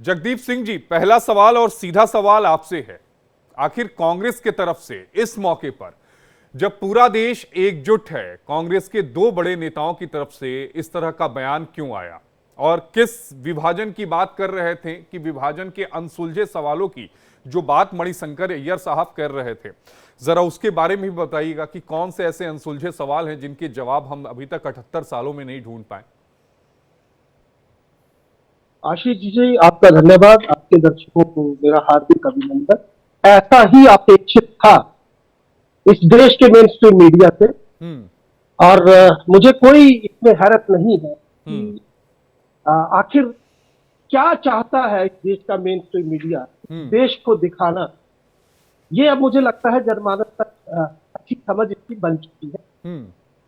जगदीप सिंह जी, पहला सवाल और सीधा सवाल आपसे है, आखिर कांग्रेस के तरफ से इस मौके पर जब पूरा देश एकजुट है, कांग्रेस के दो बड़े नेताओं की तरफ से इस तरह का बयान क्यों आया और किस विभाजन की बात कर रहे थे कि विभाजन के अनसुलझे सवालों की जो बात मणिशंकर अय्यर साहब कर रहे थे, जरा उसके बारे में भी बताइएगा कि कौन से ऐसे अनसुलझे सवाल हैं जिनके जवाब हम अभी तक 78 सालों में नहीं ढूंढ पाए। आशीष जी, आपका धन्यवाद। आपके दर्शकों को मेरा हार्दिक अभिनंदन। ऐसा ही अपेक्षित था इस देश के मेन स्ट्रीम मीडिया से, और मुझे कोई इसमें हैरत नहीं है कि आखिर क्या चाहता है इस देश का मेन स्ट्रीम मीडिया, देश को दिखाना। ये अब मुझे लगता है जनमानस तक अच्छी समझ इसकी बन चुकी है।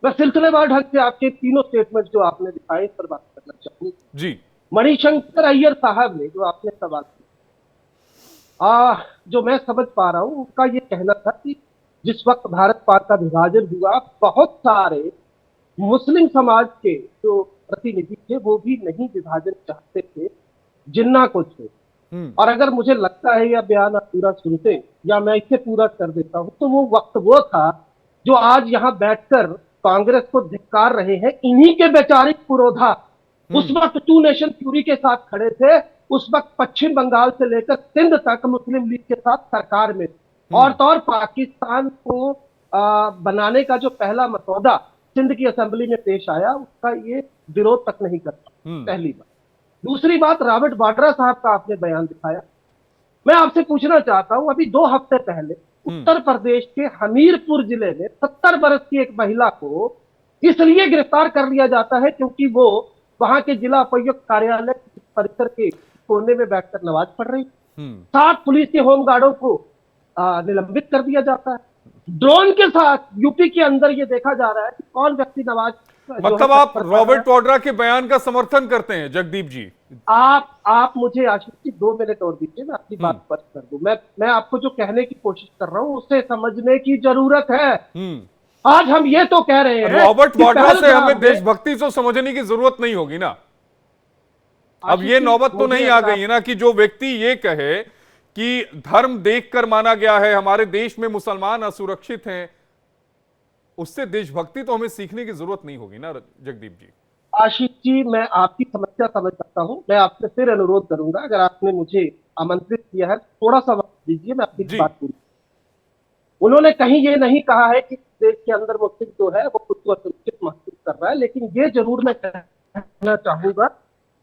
मैं सिलसिलेवार ढंग से आपके तीनों स्टेटमेंट जो आपने दिखाए इस पर बात करना चाहूंगा जी। मणिशंकर अय्यर साहब ने जो आपने सवाल किया, जो मैं समझ पा रहा हूं, उनका ये कहना था कि जिस वक्त भारत पाक का विभाजन हुआ, बहुत सारे मुस्लिम समाज के जो प्रतिनिधि थे वो भी नहीं विभाजन चाहते थे, जिन्ना को थे। और अगर मुझे लगता है यह बयान आप पूरा सुनते या मैं इसे पूरा कर देता हूं, तो वो वक्त वो था जो आज यहां बैठकर कांग्रेस को धिक्कार रहे हैं, इन्हीं के वैचारिक पुरोधा उस वक्त टू नेशन थ्योरी के साथ खड़े थे। उस वक्त पश्चिम बंगाल से लेकर सिंध तक मुस्लिम लीग के साथ सरकार में, और तो और पाकिस्तान को बनाने का जो पहला मसौदा सिंध की असेंबली में पेश आया, उसका ये विरोध तक नहीं करता, पहली बात। दूसरी बात, रॉबर्ट वाड्रा साहब का आपने बयान दिखाया। मैं आपसे पूछना चाहता हूं, अभी 2 हफ्ते पहले उत्तर प्रदेश के हमीरपुर जिले में 70 वर्ष की एक महिला को इसलिए गिरफ्तार कर लिया जाता है क्योंकि वो वहां के जिला उपायुक्त कार्यालय परिसर के कोने में बैठकर नमाज पढ़ रही। 7 पुलिस के होमगार्डों को निलंबित कर दिया जाता है। ड्रोन के साथ यूपी के अंदर ये देखा जा रहा है कि कौन व्यक्ति नमाज, मतलब आप रॉबर्ट वाड्रा के बयान का समर्थन करते हैं जगदीप जी? आप मुझे आशीष जी 2 मिनट और दीजिए, मैं अपनी बात स्पष्ट कर दूं। मैं आपको जो कहने की कोशिश कर रहा हूं उसे समझने की जरूरत है। आज हम ये तो कह रहे हैं रॉबर्ट वाड्रा से हमें देशभक्ति तो समझने की जरूरत नहीं होगी ना। अब ये नौबत तो नहीं आ गई है ना कि जो व्यक्ति ये कहे कि धर्म देखकर माना गया है, हमारे देश में मुसलमान असुरक्षित हैं, उससे देशभक्ति तो हमें सीखने की जरूरत नहीं होगी ना जगदीप जी। आशीष जी, मैं आपकी समस्या समझ सकता हूं। मैं आपसे फिर अनुरोध करूंगा, अगर आपने मुझे आमंत्रित किया है, थोड़ा सा वक्त दीजिए, मैं अपनी बात पूरी। उन्होंने कहीं ये नहीं कहा है कि देश के अंदर मुस्लिम जो है वो खुद को असुरक्षित महसूस कर रहा है, लेकिन ये जरूर मैं कहना चाहूंगा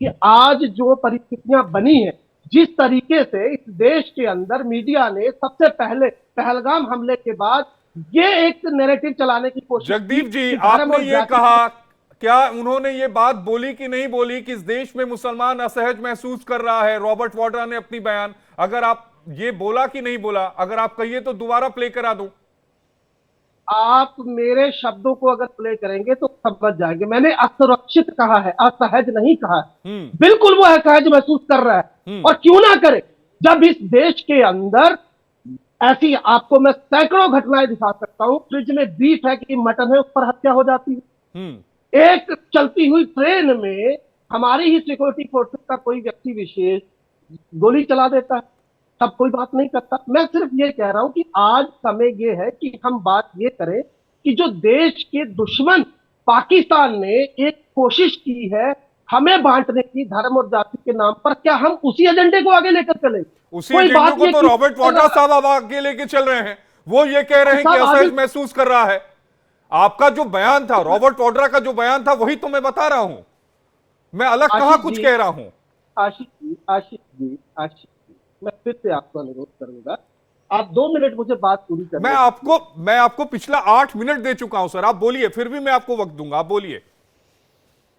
कि आज जो परिस्थितियां बनी है, जिस तरीके से इस देश के अंदर मीडिया ने सबसे पहले पहलगाम हमले के बाद ये एक नैरेटिव चलाने की कोशिश। जगदीप जी, आपने ये कहा, क्या उन्होंने ये बात बोली कि नहीं बोली कि इस देश में मुसलमान असहज महसूस कर रहा है? रॉबर्ट वाड्रा ने अपनी बयान, अगर आप ये बोला कि नहीं बोला, अगर आप कहिए तो दोबारा प्ले करा दूं। आप मेरे शब्दों को अगर प्ले करेंगे तो समझ जाएंगे। मैंने असुरक्षित कहा है, असहज नहीं कहा है। बिल्कुल वो असहज महसूस कर रहा है, और क्यों ना करे, जब इस देश के अंदर ऐसी, आपको मैं सैकड़ों घटनाएं दिखा सकता हूं। फ्रिज में बीफ है कि मटन है, उस पर हत्या हो जाती है। एक चलती हुई ट्रेन में हमारी ही सिक्योरिटी फोर्सेस का कोई व्यक्ति विशेष गोली चला देता है, तब कोई बात नहीं करता। मैं सिर्फ ये कह रहा हूं कि आज समय ये है कि हम बात ये करें कि जो देश के दुश्मन पाकिस्तान ने एक कोशिश की है हमें बांटने की धर्म और जाति के नाम पर, क्या हम उसी एजेंडे को आगे लेकर चले? उसी एजेंडे को तो रॉबर्ट वाड्रा साहब अब आगे लेके चल रहे हैं। वो ये कह रहे हैं कि असहज महसूस कर रहा है। आपका जो बयान था, रॉबर्ट वाड्रा का जो बयान था, वही तो मैं बता रहा हूं। मैं अलग कहां कुछ कह रहा हूं। आशीष जी, मैं फिर से आपको अनुरोध करूंगा, आप 2 मिनट मुझे बात पूरी करें। मैं आपको पिछला 8 मिनट दे चुका हूं सर, आप बोलिए, फिर भी मैं आपको वक्त दूंगा, आप बोलिए।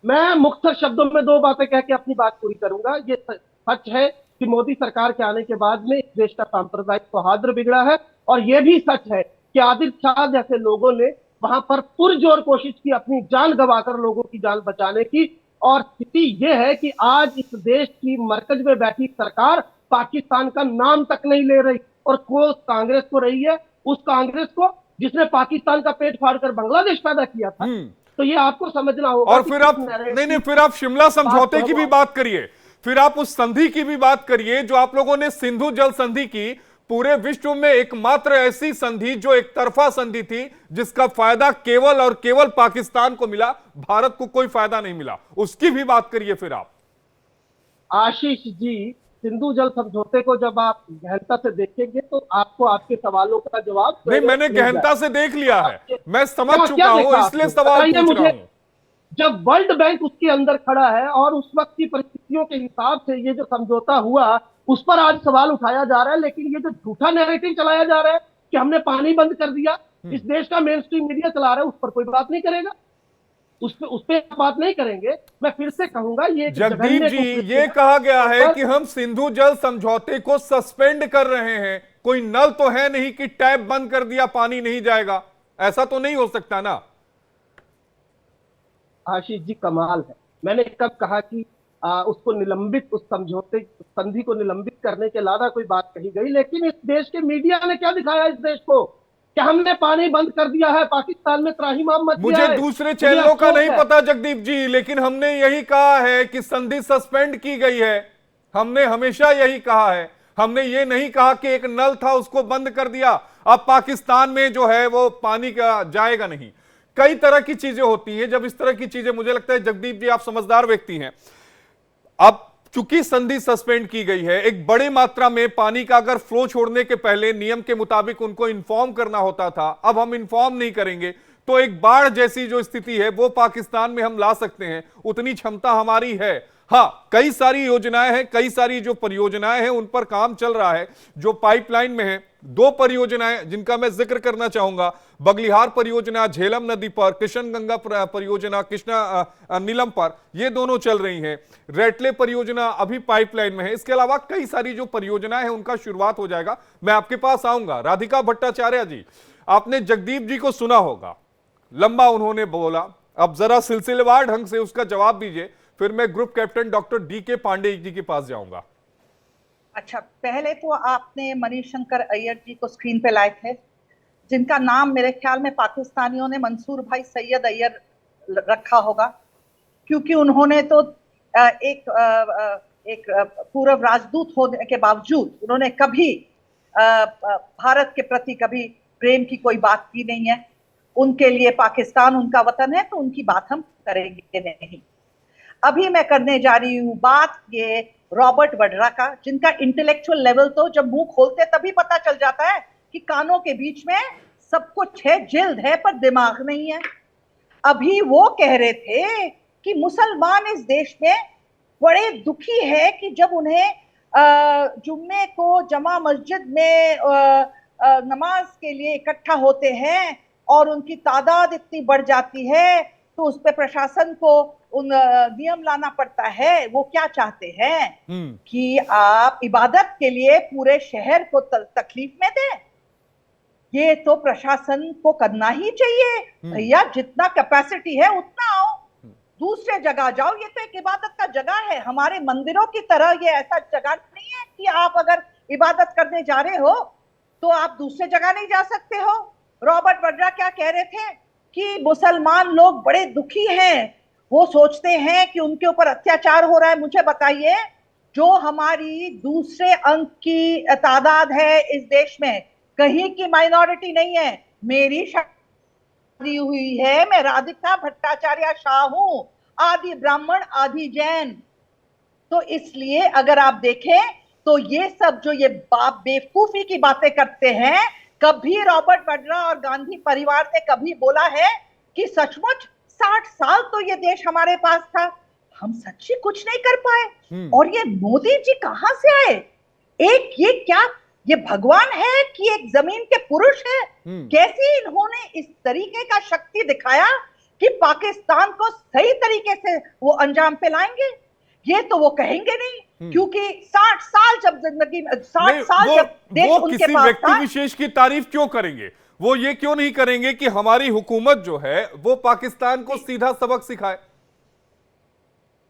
मैं मुख्तर शब्दों में 2 बातें कह के अपनी बात पूरी करूंगा। ये सच है कि मोदी सरकार के आने के बाद में इस देश का सांप्रदायिक सौहार्द बिगड़ा है, और यह भी सच है कि आदिल शाह जैसे लोगों ने वहां पर पुरजोर कोशिश की अपनी जान गंवाकर लोगों की जान बचाने की। और स्थिति यह है कि आज इस देश की मरकज में बैठी सरकार पाकिस्तान का नाम तक नहीं ले रही, और कांग्रेस को रही है, उस कांग्रेस को जिसने पाकिस्तान का पेट फाड़कर बांग्लादेश पैदा किया था। तो ये आपको समझना होगा। और फिर आप नहीं, फिर आप शिमला समझौते की भी बात करिए। फिर आप उस संधि की भी बात करिए जो आप लोगों ने सिंधु जल संधि की, पूरे विश्व में एकमात्र ऐसी संधि जो एक तरफा संधि थी, जिसका फायदा केवल और केवल पाकिस्तान को मिला, भारत को कोई फायदा नहीं मिला, उसकी भी बात करिए फिर आप। आशीष जी, सिंधु जल समझौते को जब आप गहनता से देखेंगे तो आपको आपके सवालों का जवाब नहीं, मैंने गहनता से देख लिया है, मैं समझ क्या चुका हूं, देखा इसलिए आपने? सवाल बताइए पूछ रहा मुझे। हूं। जब वर्ल्ड बैंक उसके अंदर खड़ा है और उस वक्त की परिस्थितियों के हिसाब से ये जो समझौता हुआ उस पर आज सवाल उठाया जा रहा है, लेकिन ये जो झूठा नैरेटिव चलाया जा रहा है कि हमने पानी बंद कर दिया, इस देश का मेन स्ट्रीम मीडिया चला रहा है, उस पर कोई बात नहीं करेगा, उस पे बात नहीं करेंगे। मैं फिर से कहूंगा, ये जगदीप जी, ये कहा गया है कि हम सिंधु जल समझौते को सस्पेंड कर रहे हैं, कोई नल तो है नहीं कि टैप बंद कर दिया पानी नहीं जाएगा, ऐसा तो नहीं हो सकता ना। आशीष जी, कमाल है। मैंने कब कहा कि उसको निलंबित, उस समझौते संधि को निलंबित करने के अलावा कोई बात कही गई, लेकिन इस देश के मीडिया ने क्या दिखाया इस देश को कि हमने पानी बंद कर दिया है, पाकिस्तान में त्राहिमाम मच गया है। मुझे दूसरे चैनलों का नहीं पता जगदीप जी, लेकिन हमने यही कहा है कि संधि सस्पेंड की गई है, हमने हमेशा यही कहा है, हमने ये नहीं कहा कि एक नल था उसको बंद कर दिया, अब पाकिस्तान में जो है वो पानी का जाएगा नहीं। कई तरह की चीजें होती हैं, जब इस तरह की चीजें, मुझे लगता है जगदीप जी आप समझदार व्यक्ति हैं, अब चूंकि संधि सस्पेंड की गई है, एक बड़ी मात्रा में पानी का अगर फ्लो छोड़ने के पहले नियम के मुताबिक उनको इन्फॉर्म करना होता था, अब हम इन्फॉर्म नहीं करेंगे तो एक बाढ़ जैसी जो स्थिति है वो पाकिस्तान में हम ला सकते हैं, उतनी क्षमता हमारी है। हाँ, कई सारी योजनाएं हैं, कई सारी जो परियोजनाएं हैं उन पर काम चल रहा है, जो पाइपलाइन में है। दो परियोजनाएं जिनका मैं जिक्र करना चाहूंगा, बगलिहार परियोजना झेलम नदी पर, कृष्णगंगा परियोजना कृष्णा नीलम पर, ये दोनों चल रही हैं। रेटले परियोजना अभी पाइपलाइन में है। इसके अलावा कई सारी जो परियोजनाएं हैं उनका शुरुआत हो जाएगा। मैं आपके पास आऊंगा। राधिका भट्टाचार्य जी, आपने जगदीप जी को सुना होगा, लंबा उन्होंने बोला, अब जरा सिलसिलेवार ढंग से उसका जवाब दीजिए, फिर मैं group captain doctor D K. Pandey ji के पास जाऊंगा। अच्छा, पहले तो आपने मनीष शंकर अय्यर जी को स्क्रीन पे लाए थे, जिनका नाम मेरे ख्याल में पाकिस्तानियों ने मंसूर भाई सैयद अय्यर रखा होगा, क्योंकि उन्होंने तो एक पूर्व राजदूत होने के बावजूद उन्होंने कभी भारत के प्रति कभी प्रेम की कोई बात की नहीं है। उनके लिए पाकिस्तान उनका वतन है, तो उनकी बात हम करेंगे नहीं। अभी मैं करने जा रही हूँ बात ये रॉबर्ट वड्रा का, जिनका इंटेलेक्चुअल लेवल तो जब मुंह खोलते तभी पता चल जाता है कि कानों के बीच में सब कुछ है, जिल्द है पर दिमाग नहीं है। अभी वो कह रहे थे कि मुसलमान इस देश में बड़े दुखी है कि जब उन्हें जुम्मे को जमा मस्जिद में नमाज के लिए इकट्ठा होते हैं और उनकी तादाद इतनी बढ़ जाती है तो उस पे प्रशासन को उन नियम लाना पड़ता है। वो क्या चाहते हैं कि आप इबादत के लिए पूरे शहर को तकलीफ में दें? ये तो प्रशासन को करना ही चाहिए भैया, जितना कैपेसिटी है उतना आओ, दूसरे जगह जाओ। ये तो एक इबादत का जगह है, हमारे मंदिरों की तरह ये ऐसा जगह नहीं है कि आप अगर इबादत करने जा रहे हो तो आप दूसरे जगह नहीं जा सकते हो। रॉबर्ट वड्रा क्या कह रहे थे कि मुसलमान लोग बड़े दुखी हैं, वो सोचते हैं कि उनके ऊपर अत्याचार हो रहा है। मुझे बताइए, जो हमारी दूसरे अंक की तादाद है इस देश में, कहीं की माइनॉरिटी नहीं है। मेरी शादी हुई है, मैं राधिका भट्टाचार्य शाह हूं, आदि ब्राह्मण आदि जैन। तो इसलिए अगर आप देखें तो ये सब जो ये बेवकूफी की बातें करते हैं, कभी रॉबर्ट वड्रा और गांधी परिवार ने कभी बोला है कि सचमुच 60 साल तो ये देश हमारे पास था, हम सच्ची कुछ नहीं कर पाए? और ये मोदी जी कहां से आए? एक ये क्या, ये भगवान है कि एक जमीन के पुरुष है? कैसे इन्होंने इस तरीके का शक्ति दिखाया कि पाकिस्तान को सही तरीके से वो अंजाम पे लाएंगे? ये तो वो कहेंगे नहीं, क्योंकि 60 साल जब जिंदगी में 60 साल जब देश उनके पास व्यक्ति विशेष की तारीफ क्यों करेंगे? वो ये क्यों नहीं करेंगे कि हमारी हुकूमत जो है वो पाकिस्तान को सीधा सबक सिखाए?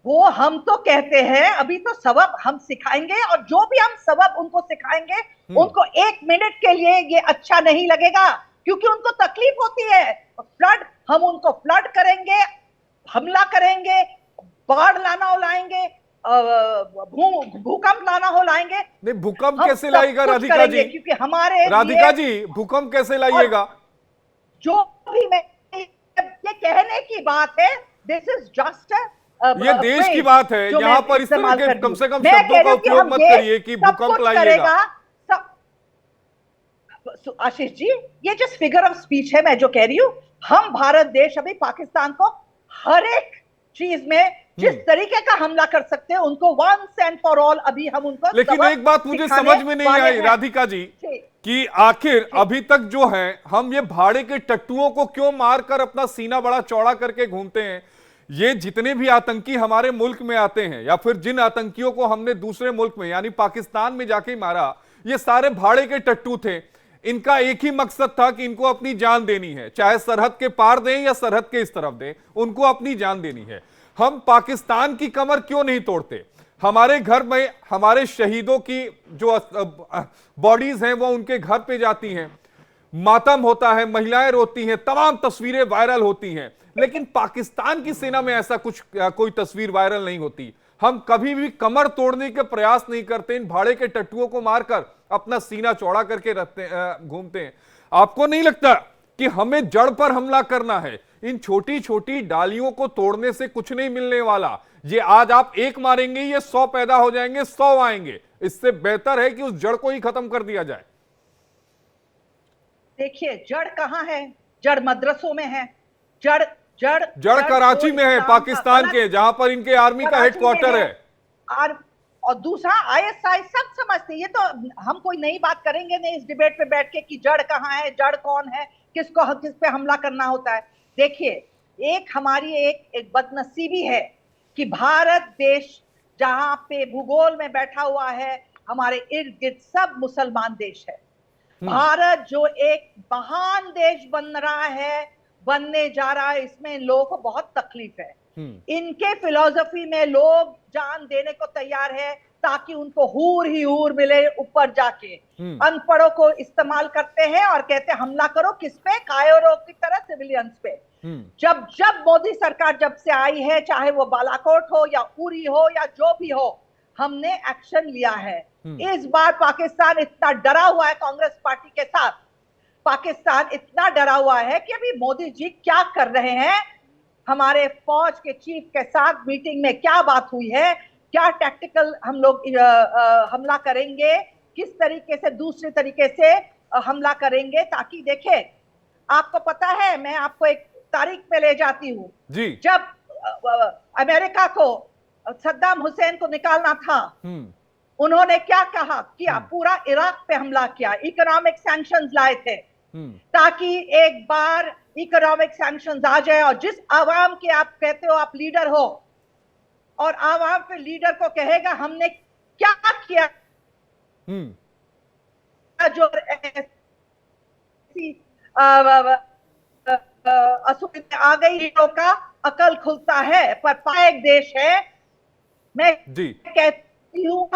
वो हम तो कहते हैं अभी तो सबक हम सिखाएंगे, और जो भी हम सबक उनको सिखाएंगे उनको 1 मिनट के लिए ये अच्छा नहीं लगेगा, क्योंकि उनको तकलीफ होती है। फ्लड, हम उनको फ्लड करेंगे, हमला करेंगे, बाढ़ लाना लाएंगे, भूकंप लाना हो लाएंगे। नहीं, भूकंप हम कैसे सब लाएगा कुछ राधिका करेंगे, जी? क्योंकि हमारे राधिका लिए जी, भूकंप कैसे लाइएगा? जो भी मैं ये कहने की बात है, दिस इज जस्ट ये देश की बात है, यहाँ पर इस तरह के कम से कम शब्दों का उपयोग मत करिए कि भूकंप लाइएगा। आशीष जी, ये जस्ट फिगर ऑफ स्पीच है। मैं जो कह रही हूँ, हम भारत देश अभी पाकिस्तान को हर एक चीज में जिस तरीके का हमला कर सकते हैं, उनको वंस एंड फॉर ऑल अभी हम उनको लेकिन एक बात मुझे समझ में नहीं आई राधिका जी, कि आखिर अभी तक जो है हम ये भाड़े के टट्टुओं को क्यों मारकर अपना सीना बड़ा चौड़ा करके घूमते हैं। ये जितने भी आतंकी हमारे मुल्क में आते हैं, या फिर जिन आतंकियों को हमने दूसरे मुल्क में यानी पाकिस्तान में जाके मारा, ये सारे भाड़े के टट्टू थे। इनका एक ही मकसद था कि इनको अपनी जान देनी है, चाहे सरहद के पार दें या सरहद के इस तरफ दें, उनको अपनी जान देनी है। हम पाकिस्तान की कमर क्यों नहीं तोड़ते? हमारे घर में हमारे शहीदों की जो बॉडीज हैं वो उनके घर पे जाती हैं, मातम होता है, महिलाएं रोती हैं, तमाम तस्वीरें वायरल होती हैं। लेकिन पाकिस्तान की सेना में ऐसा कोई तस्वीर वायरल नहीं होती। हम कभी भी कमर तोड़ने के प्रयास नहीं करते, इन भाड़े के टट्टुओं को मारकर अपना सीना चौड़ा करके घूमते हैं। आपको नहीं लगता कि हमें जड़ पर हमला करना है? इन छोटी छोटी डालियों को तोड़ने से कुछ नहीं मिलने वाला। ये आज आप एक मारेंगे, ये 100 पैदा हो जाएंगे, 100 आएंगे। इससे बेहतर है कि उस जड़ को ही खत्म कर दिया जाए। देखिए, जड़ कहां है? जड़ मदरसों में है। जड़ जड़ जड़ कराची में है, पाकिस्तान के, जहां पर इनके आर्मी का हेडक्वार्टर है। और दूसरा आईएसआई सब समझते हैं। ये तो हम कोई नई बात करेंगे नहीं इस डिबेट पे बैठ के कि जड़ कहां है, जड़ कौन है, किस पे हमला करना होता है। देखिए, एक हमारी एक बदनसीबी है कि भारत देश जहां पे भूगोल में बैठा हुआ है, हमारे इर्द गिर्द सब मुसलमान देश है। भारत जो एक महान देश बन रहा है, बनने जा रहा है, इसमें लोगों को बहुत तकलीफ है। इनके फिलॉसफी में लोग जान देने को तैयार है ताकि उनको हूर ही हूर मिले ऊपर जाके। अनपढ़ों को इस्तेमाल करते हैं और कहते हैं हमला करो, किस पे? कायरों की तरह सिविलियंस पे। जब जब मोदी सरकार जब से आई है, चाहे वो बालाकोट हो या उरी हो या जो भी हो, हमने एक्शन लिया है। इस बार पाकिस्तान इतना डरा हुआ है कांग्रेस पार्टी के साथ, पाकिस्तान इतना डरा हुआ है कि अभी मोदी जी क्या कर रहे हैं, हमारे फौज के चीफ के साथ मीटिंग में क्या बात हुई है, क्या टैक्टिकल हम लोग हमला करेंगे, किस तरीके से दूसरे तरीके से हमला करेंगे। ताकि देखे, आपको पता है, मैं आपको एक तारीख पे ले जाती हूँ जी, जब अमेरिका को सद्दाम हुसैन को निकालना था, उन्होंने क्या कहा किया? पूरा इराक पे हमला किया, इकोनॉमिक सैंक्शंस लाए थे ताकि एक बार इकोनॉमिक सैंक्शंस आ जाए। और जिस आवाम के आप कहते हो आप लीडर हो, और आवाम पे लीडर को कहेगा हमने क्या किया, जो ऐसी असुविधा आ गई, लीडरों का अकल खुलता है। पर पाक देश है, मैं जी कहती हूँ,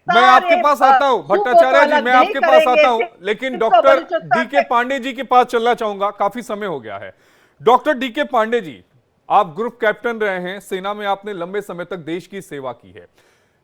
मैं आपके पास आता हूँ भट्टाचार्य जी, मैं आपके पास आता हूँ, लेकिन डॉक्टर डीके पांडे जी के पास चलना चाहूंगा, काफी समय हो गया है। डॉक्टर डीके पांडे जी, आप ग्रुप कैप्टन रहे हैं, सेना में आपने लंबे समय तक देश की सेवा की है।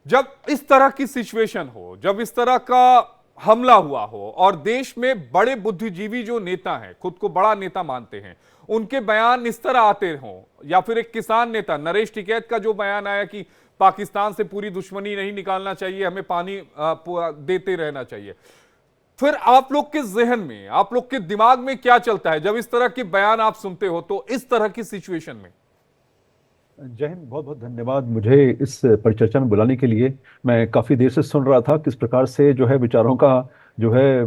जब इस तरह की सिचुएशन हो, जब इस तरह का हमला हुआ हो और देश में बड़े बुद्धिजीवी जो नेता हैं, खुद को बड़ा नेता मानते हैं, उनके बयान इस तरह आते हों, या फिर एक किसान नेता नरेश टिकैत का जो बयान आया कि पाकिस्तान से पूरी दुश्मनी नहीं निकालना चाहिए, हमें पानी देते रहना चाहिए, फिर आप लोग के जहन में, आप लोग के दिमाग में क्या चलता है जब इस तरह के बयान आप सुनते हो? तो इस तरह की सिचुएशन में जय हिंद, बहुत बहुत धन्यवाद मुझे इस परिचर्चा में बुलाने के लिए। मैं काफ़ी देर से सुन रहा था किस प्रकार से जो है विचारों का जो है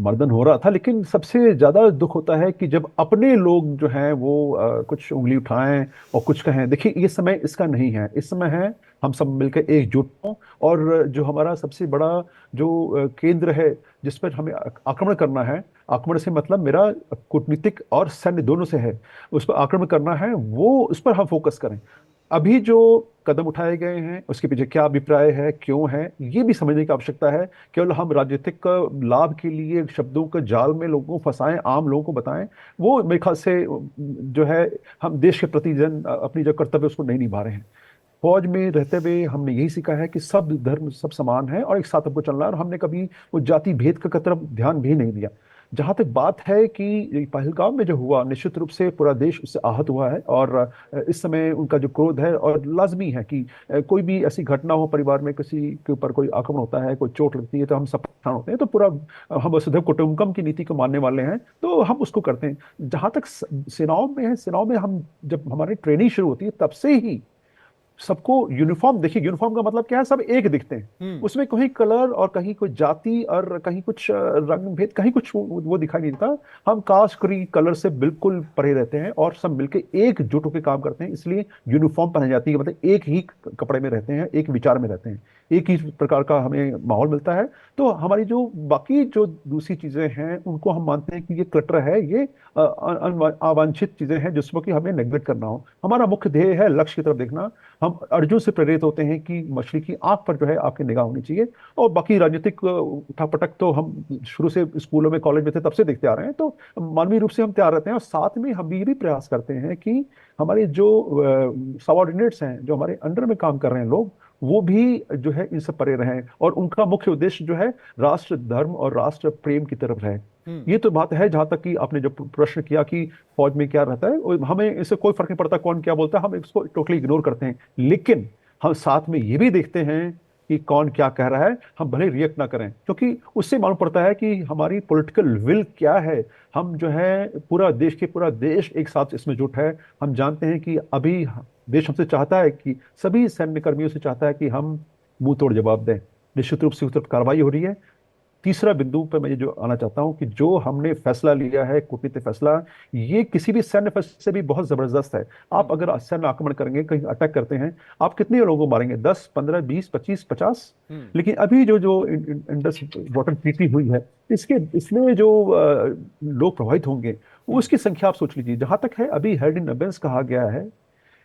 मर्दन हो रहा था, लेकिन सबसे ज़्यादा दुख होता है कि जब अपने लोग जो हैं वो कुछ उंगली उठाएं और कुछ कहें। देखिए, ये समय इसका नहीं है, इस समय है हम सब मिलकर एकजुट हों, और जो हमारा सबसे बड़ा जो केंद्र है जिस पर हमें आक्रमण करना है, आक्रमण से मतलब मेरा कूटनीतिक और सैन्य दोनों से है, उस पर आक्रमण करना है, वो उस पर हम फोकस करें। अभी जो कदम उठाए गए हैं उसके पीछे क्या अभिप्राय है, क्यों है, ये भी समझने की आवश्यकता है। केवल हम राजनीतिक लाभ के लिए शब्दों के जाल में लोगों को फंसाएं, आम लोगों को बताएं, वो मेरे ख्याल से जो है हम देश के प्रति अपनी जो कर्तव्य उसको नहीं निभा रहे हैं। फौज में रहते हुए हमने यही सीखा है कि सब धर्म सब समान है और एक साथ हमको चलना है, और हमने कभी वो जाति भेद का तरफ ध्यान भी नहीं दिया। जहां तक बात है कि ये पहलगाम में जो हुआ, निश्चित रूप से पूरा देश उससे आहत हुआ है, और इस समय उनका जो क्रोध है, और लाजमी है कि कोई भी ऐसी घटना हो, परिवार में किसी के ऊपर कोई आक्रमण होता है, कोई चोट लगती है, तो हम सब परेशान होते हैं। तो पूरा हम वसुधैव कुटुंबकम की नीति को मानने वाले हैं, तो हम उसको करते हैं। जहां तक सेनाओं में है, सेनाओं में हम जब हमारी ट्रेनिंग शुरू होती है तब से ही सबको यूनिफॉर्म, देखिए यूनिफॉर्म का मतलब क्या है, सब एक दिखते हैं, उसमें कहीं कलर और कहीं कोई जाति और कहीं कुछ रंग भेद, कहीं कुछ वो दिखाई नहीं देता। हम कास्ट क्रीड कलर से बिल्कुल परे रहते हैं और सब मिलके एकजुट होकर काम करते हैं, इसलिए यूनिफॉर्म पहनाई जाती है, मतलब एक ही कपड़े में रहते हैं, एक विचार में रहते हैं, एक ही प्रकार का हमें माहौल मिलता है। तो हमारी जो बाकी जो दूसरी चीजें हैं उनको हम मानते हैं कि ये क्लटर है, ये अवांछित चीजें हैं जिसको कि हमें नेग्लेक्ट करना हो। हमारा मुख्य ध्येय है लक्ष्य की तरफ देखना। हम अर्जुन से प्रेरित होते हैं कि मछली की आंख पर जो है आपकी निगाह होनी चाहिए, और बाकी राजनीतिक उठापटक तो हम शुरू से स्कूलों में कॉलेज में थे तब से देखते आ रहे हैं। तो मानवीय रूप से हम तैयार रहते हैं, और साथ में हम ये भी प्रयास करते हैं कि हमारे जो सबऑर्डिनेट्स हैं, जो हमारे अंडर में काम कर रहे हैं लोग, वो भी जो है इनसे परे रहें, और उनका मुख्य उद्देश्य जो है राष्ट्र धर्म और राष्ट्र प्रेम की तरफ है। ये तो बात है। जहां तक कि आपने जो प्रश्न किया कि फौज में क्या रहता है, हमें इससे कोई फर्क नहीं पड़ता कौन क्या बोलता है, हम इसको टोटली इग्नोर करते हैं, लेकिन हम साथ में ये भी देखते हैं कि कौन क्या कह रहा है, हम भले रिएक्ट ना करें, क्योंकि उससे मालूम पड़ता है कि हमारी पॉलिटिकल विल क्या है। हम जो है पूरा देश एक साथ इसमें जुट है। हम जानते हैं कि अभी देश हमसे चाहता है कि सभी सैन्य कर्मियों से चाहता है कि हम मुंह तोड़ जवाब दें। निश्चित रूप से उस तरफ कार्रवाई हो रही है। तीसरा बिंदु पर मैं ये जो आना चाहता हूं कि जो हमने फैसला लिया है, कूटनीतिक फैसला, ये किसी भी सैन्य फैसले से भी बहुत जबरदस्त है। आप अगर सैन्य आक्रमण करेंगे, कहीं अटैक करते हैं, आप कितने लोगों को मारेंगे? 10, 15, 20, 25, 50? लेकिन अभी जो जो इंडस वाटर ट्रीटी हुई है, इसमें जो लोग प्रभावित होंगे, उसकी संख्या आप सोच लीजिए। जहां तक है अभी हेड इन अबेंस कहा गया है,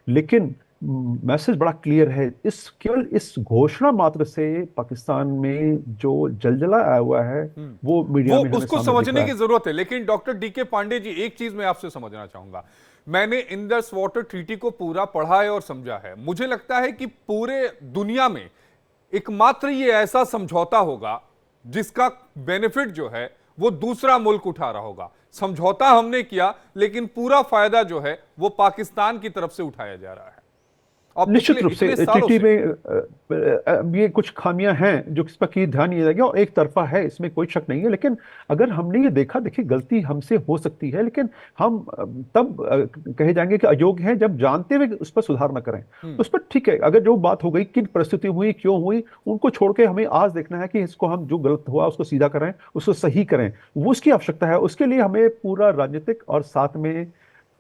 लेकिन मैसेज बड़ा क्लियर है। केवल इस घोषणा मात्र से पाकिस्तान में जो जलजला आया हुआ है वो मीडिया में हमें उसको सामने समझने दिख रहा की है। जरूरत है। लेकिन डॉक्टर डीके पांडे जी, एक चीज मैं आपसे समझना चाहूंगा। मैंने इंडस वाटर ट्रीटी को पूरा पढ़ा है और समझा है। मुझे लगता है कि पूरे दुनिया में एकमात्र ये ऐसा समझौता होगा जिसका बेनिफिट जो है वो दूसरा मुल्क उठा रहा होगा। समझौता हमने किया, लेकिन पूरा फायदा जो है वो पाकिस्तान की तरफ से उठाया जा रहा है। और निश्चित रूप से इतने सालों ट्रीटी से में ये कुछ खामियां हैं जो इस पर की ध्यान नहीं जाएगा, और एक तरफा है, इसमें कोई शक नहीं है। लेकिन अगर हमने ये देखा, देखिए गलती हमसे हो सकती है, लेकिन हम तब कहे जाएंगे कि अयोग्य हैं जब जानते हुए उस पर सुधार न करें। उस पर ठीक है, अगर जो बात हो गई, किन परिस्थिति हुई, क्यों हुई, उनको छोड़ के हमें आज देखना है कि इसको हम जो गलत हुआ उसको सीधा करें, उसको सही करें। वो उसकी आवश्यकता है। उसके लिए हमें पूरा राजनीतिक और साथ में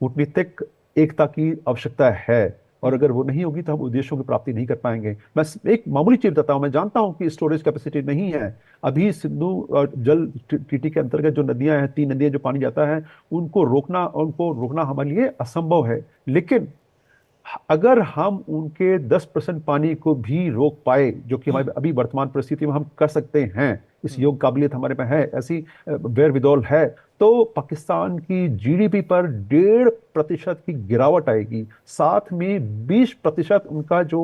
कूटनीतिक एकता की आवश्यकता है, और अगर वो नहीं होगी तो हम उद्देश्यों की प्राप्ति नहीं कर पाएंगे। मैं एक मामूली चीज बताता हूं। मैं जानता हूं कि स्टोरेज कैपेसिटी नहीं है अभी। सिंधु और जल ट्रीटी के अंतर्गत जो नदियां हैं, 3 नदियां जो पानी जाता है, उनको रोकना हमारे लिए असंभव है। लेकिन अगर हम उनके 10% पानी को भी रोक पाए, जो कि हमारे अभी वर्तमान परिस्थिति में हम कर सकते हैं, इस योग काबिलियत हमारे में है, ऐसी वेर विदौल है, तो पाकिस्तान की जीडीपी पर 1.5% की गिरावट आएगी। साथ में 20% उनका जो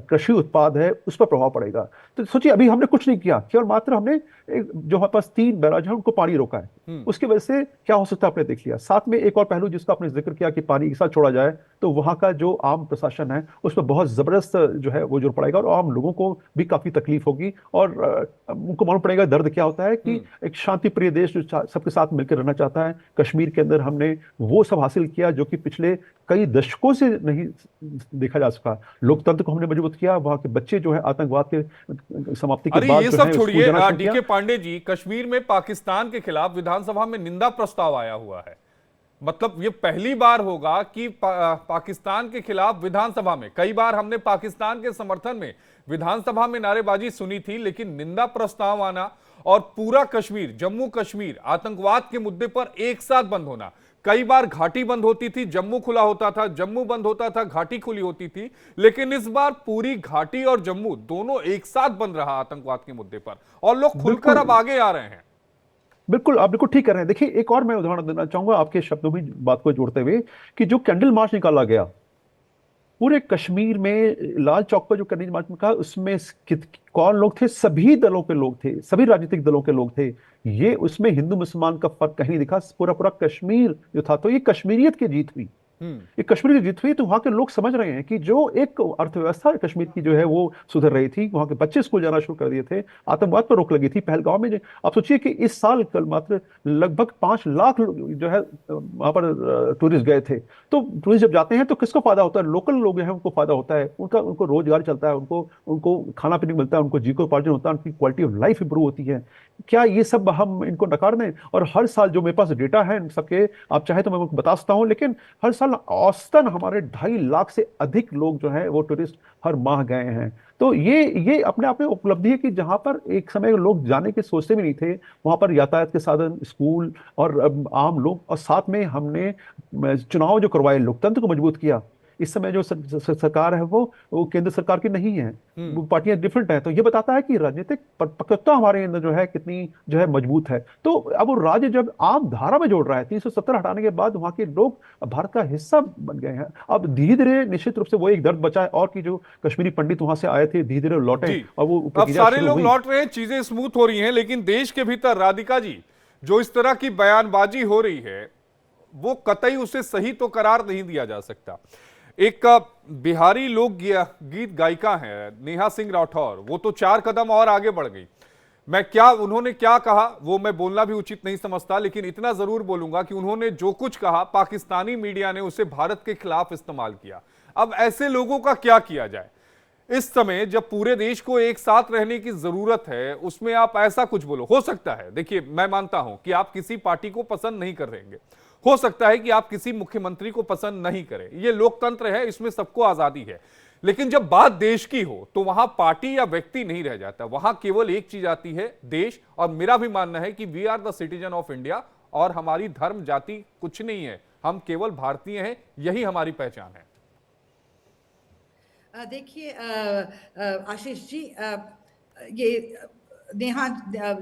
कृषि उत्पाद है उस पर प्रभाव पड़ेगा। तो सोचिए, अभी हमने कुछ नहीं किया, केवल मात्र हमने जो हमारे पास 3 बैराज है उनको पानी रोका है। उसकी वजह से क्या हो सकता है आपने देख लिया। साथ में एक और पहलू जिसका आपने जिक्र किया कि पानी एक साथ छोड़ा जाए, तो वहां का जो आम प्रशासन है उस पर बहुत जबरदस्त जो है वो जोर पड़ेगा, और आम लोगों को भी काफी तकलीफ होगी, और उनको मालूम पड़ेगा दर्द क्या होता है कि एक शांति प्रिय देश जो सबके साथ मिलकर रहना चाहता है। कश्मीर के अंदर हमने वो सब हासिल किया जो कि पिछले कई दशकों से नहीं देखा जा सका। लोकतंत्र को हमने मजबूत किया। वहां के बच्चे जो है आतंकवाद के समाप्ति के बाद ये जो सब है छोड़िए। स्कूल जाना शुरू किया। डीके पांडे जी, कश्मीर में पाकिस्तान के खिलाफ विधानसभा में निंदा प्रस्ताव आया हुआ है। मतलब ये पहली बार होगा कि पाकिस्तान के खिलाफ विधानसभा में, कई बार हमने पाकिस्तान के समर्थन में विधानसभा में नारेबाजी सुनी थी, लेकिन निंदा प्रस्ताव आना और पूरा कश्मीर, जम्मू कश्मीर आतंकवाद के मुद्दे पर एक साथ बंद होना। कई बार घाटी बंद होती थी, जम्मू खुला होता था, जम्मू बंद होता था, घाटी खुली होती थी, लेकिन इस बार पूरी घाटी और जम्मू दोनों एक साथ बंद रहा आतंकवाद के मुद्दे पर, और लोग खुलकर अब आगे आ रहे हैं। बिल्कुल, आप बिल्कुल ठीक कर रहे हैं। देखिए, एक और मैं उदाहरण देना चाहूंगा आपके शब्दों में बात को जोड़ते हुए, कि जो कैंडल मार्च निकाला गया, पूरे कश्मीर में लाल चौक पर जो करनी मार्च में कहा, उसमें कौन लोग थे? सभी दलों के लोग थे, सभी राजनीतिक दलों के लोग थे। ये उसमें हिंदू मुसलमान का फर्क कहीं नहीं दिखा। पूरा पूरा कश्मीर जो था, तो ये कश्मीरियत की जीत हुई। ये कश्मीर की जीत हुई। तो वहां के लोग समझ रहे हैं कि जो एक अर्थव्यवस्था कश्मीर की जो है वो सुधर रही थी, वहां के बच्चे स्कूल जाना शुरू कर दिए थे, आतंकवाद पर रोक लगी थी पहलगाम में। आप सोचिए कि इस साल कल मात्र लगभग 5 लाख जो है वहां पर टूरिस्ट गए थे। तो टूरिस्ट जब जाते हैं तो किसको फायदा होता है? लोकल लोग जो है उनको फायदा होता है, उनको रोजगार चलता है, उनको उनको खाना पीने मिलता है, उनको जीविकोपार्जन होता है, उनकी क्वालिटी ऑफ लाइफ इंप्रूव होती है। क्या ये सब हम इनको नकार दें? और हर साल जो मेरे पास डेटा है इन सबके, आप चाहे तो मैं आपको बता सकता हूं, लेकिन हर साल औसतन हमारे 2.5 लाख से अधिक लोग जो हैं वो टूरिस्ट हर माह गए हैं। तो ये अपने आप में उपलब्धि है कि जहां पर एक समय लोग जाने के सोचते भी नहीं थे, वहां पर यातायात के साधन, स्कूल और आम लोग, और साथ में हमने चुनाव जो करवाए, लोकतंत्र को मजबूत किया। इस समय जो सरकार है वो केंद्र सरकार की नहीं है, वो पार्टियां डिफरेंट है। तो ये बताता है कि राजनीतिक पक्वता हमारे अंदर जो है कितनी जो है मजबूत है। तो अब वो राज्य जब आम धारा में जोड़ रहा है, 370 हटाने के बाद वहां के लोग भारत का हिस्सा बन गए हैं। अब धीरे धीरे निश्चित रूप से वो एक दर्द बचा है, और कि जो कश्मीरी पंडित वहां से आए थे धीरे धीरे लौटे जी। और वो अब प्रक्रिया सारे शुरू लोग हुई। लौट रहे हैं, चीजें स्मूथ हो रही हैं, लेकिन देश के भीतर राधिका जी जो इस तरह की बयानबाजी हो रही है वो कतई उसे सही तो करार नहीं दिया जा सकता। एक बिहारी लोक गीत गायिका है नेहा सिंह राठौर, वो तो 4 कदम और आगे बढ़ गई। उन्होंने क्या कहा वो मैं बोलना भी उचित नहीं समझता, लेकिन इतना जरूर बोलूंगा कि उन्होंने जो कुछ कहा पाकिस्तानी मीडिया ने उसे भारत के खिलाफ इस्तेमाल किया। अब ऐसे लोगों का क्या किया जाए इस समय जब पूरे देश को एक साथ रहने की जरूरत है? उसमें आप ऐसा कुछ बोलो। हो सकता है, देखिए मैं मानता हूं कि आप किसी पार्टी को पसंद नहीं कर रहेंगे, हो सकता है कि आप किसी मुख्यमंत्री को पसंद नहीं करें, ये लोकतंत्र है, इसमें सबको आजादी है। लेकिन जब बात देश की हो तो वहां पार्टी या व्यक्ति नहीं रह जाता, वहां केवल एक चीज आती है, देश। और मेरा भी मानना है कि we are the citizen of India, और हमारी धर्म जाति कुछ नहीं है, हम केवल भारतीय हैं, यही हमारी पहचान है। देखिए आशीष जी, ये नेहा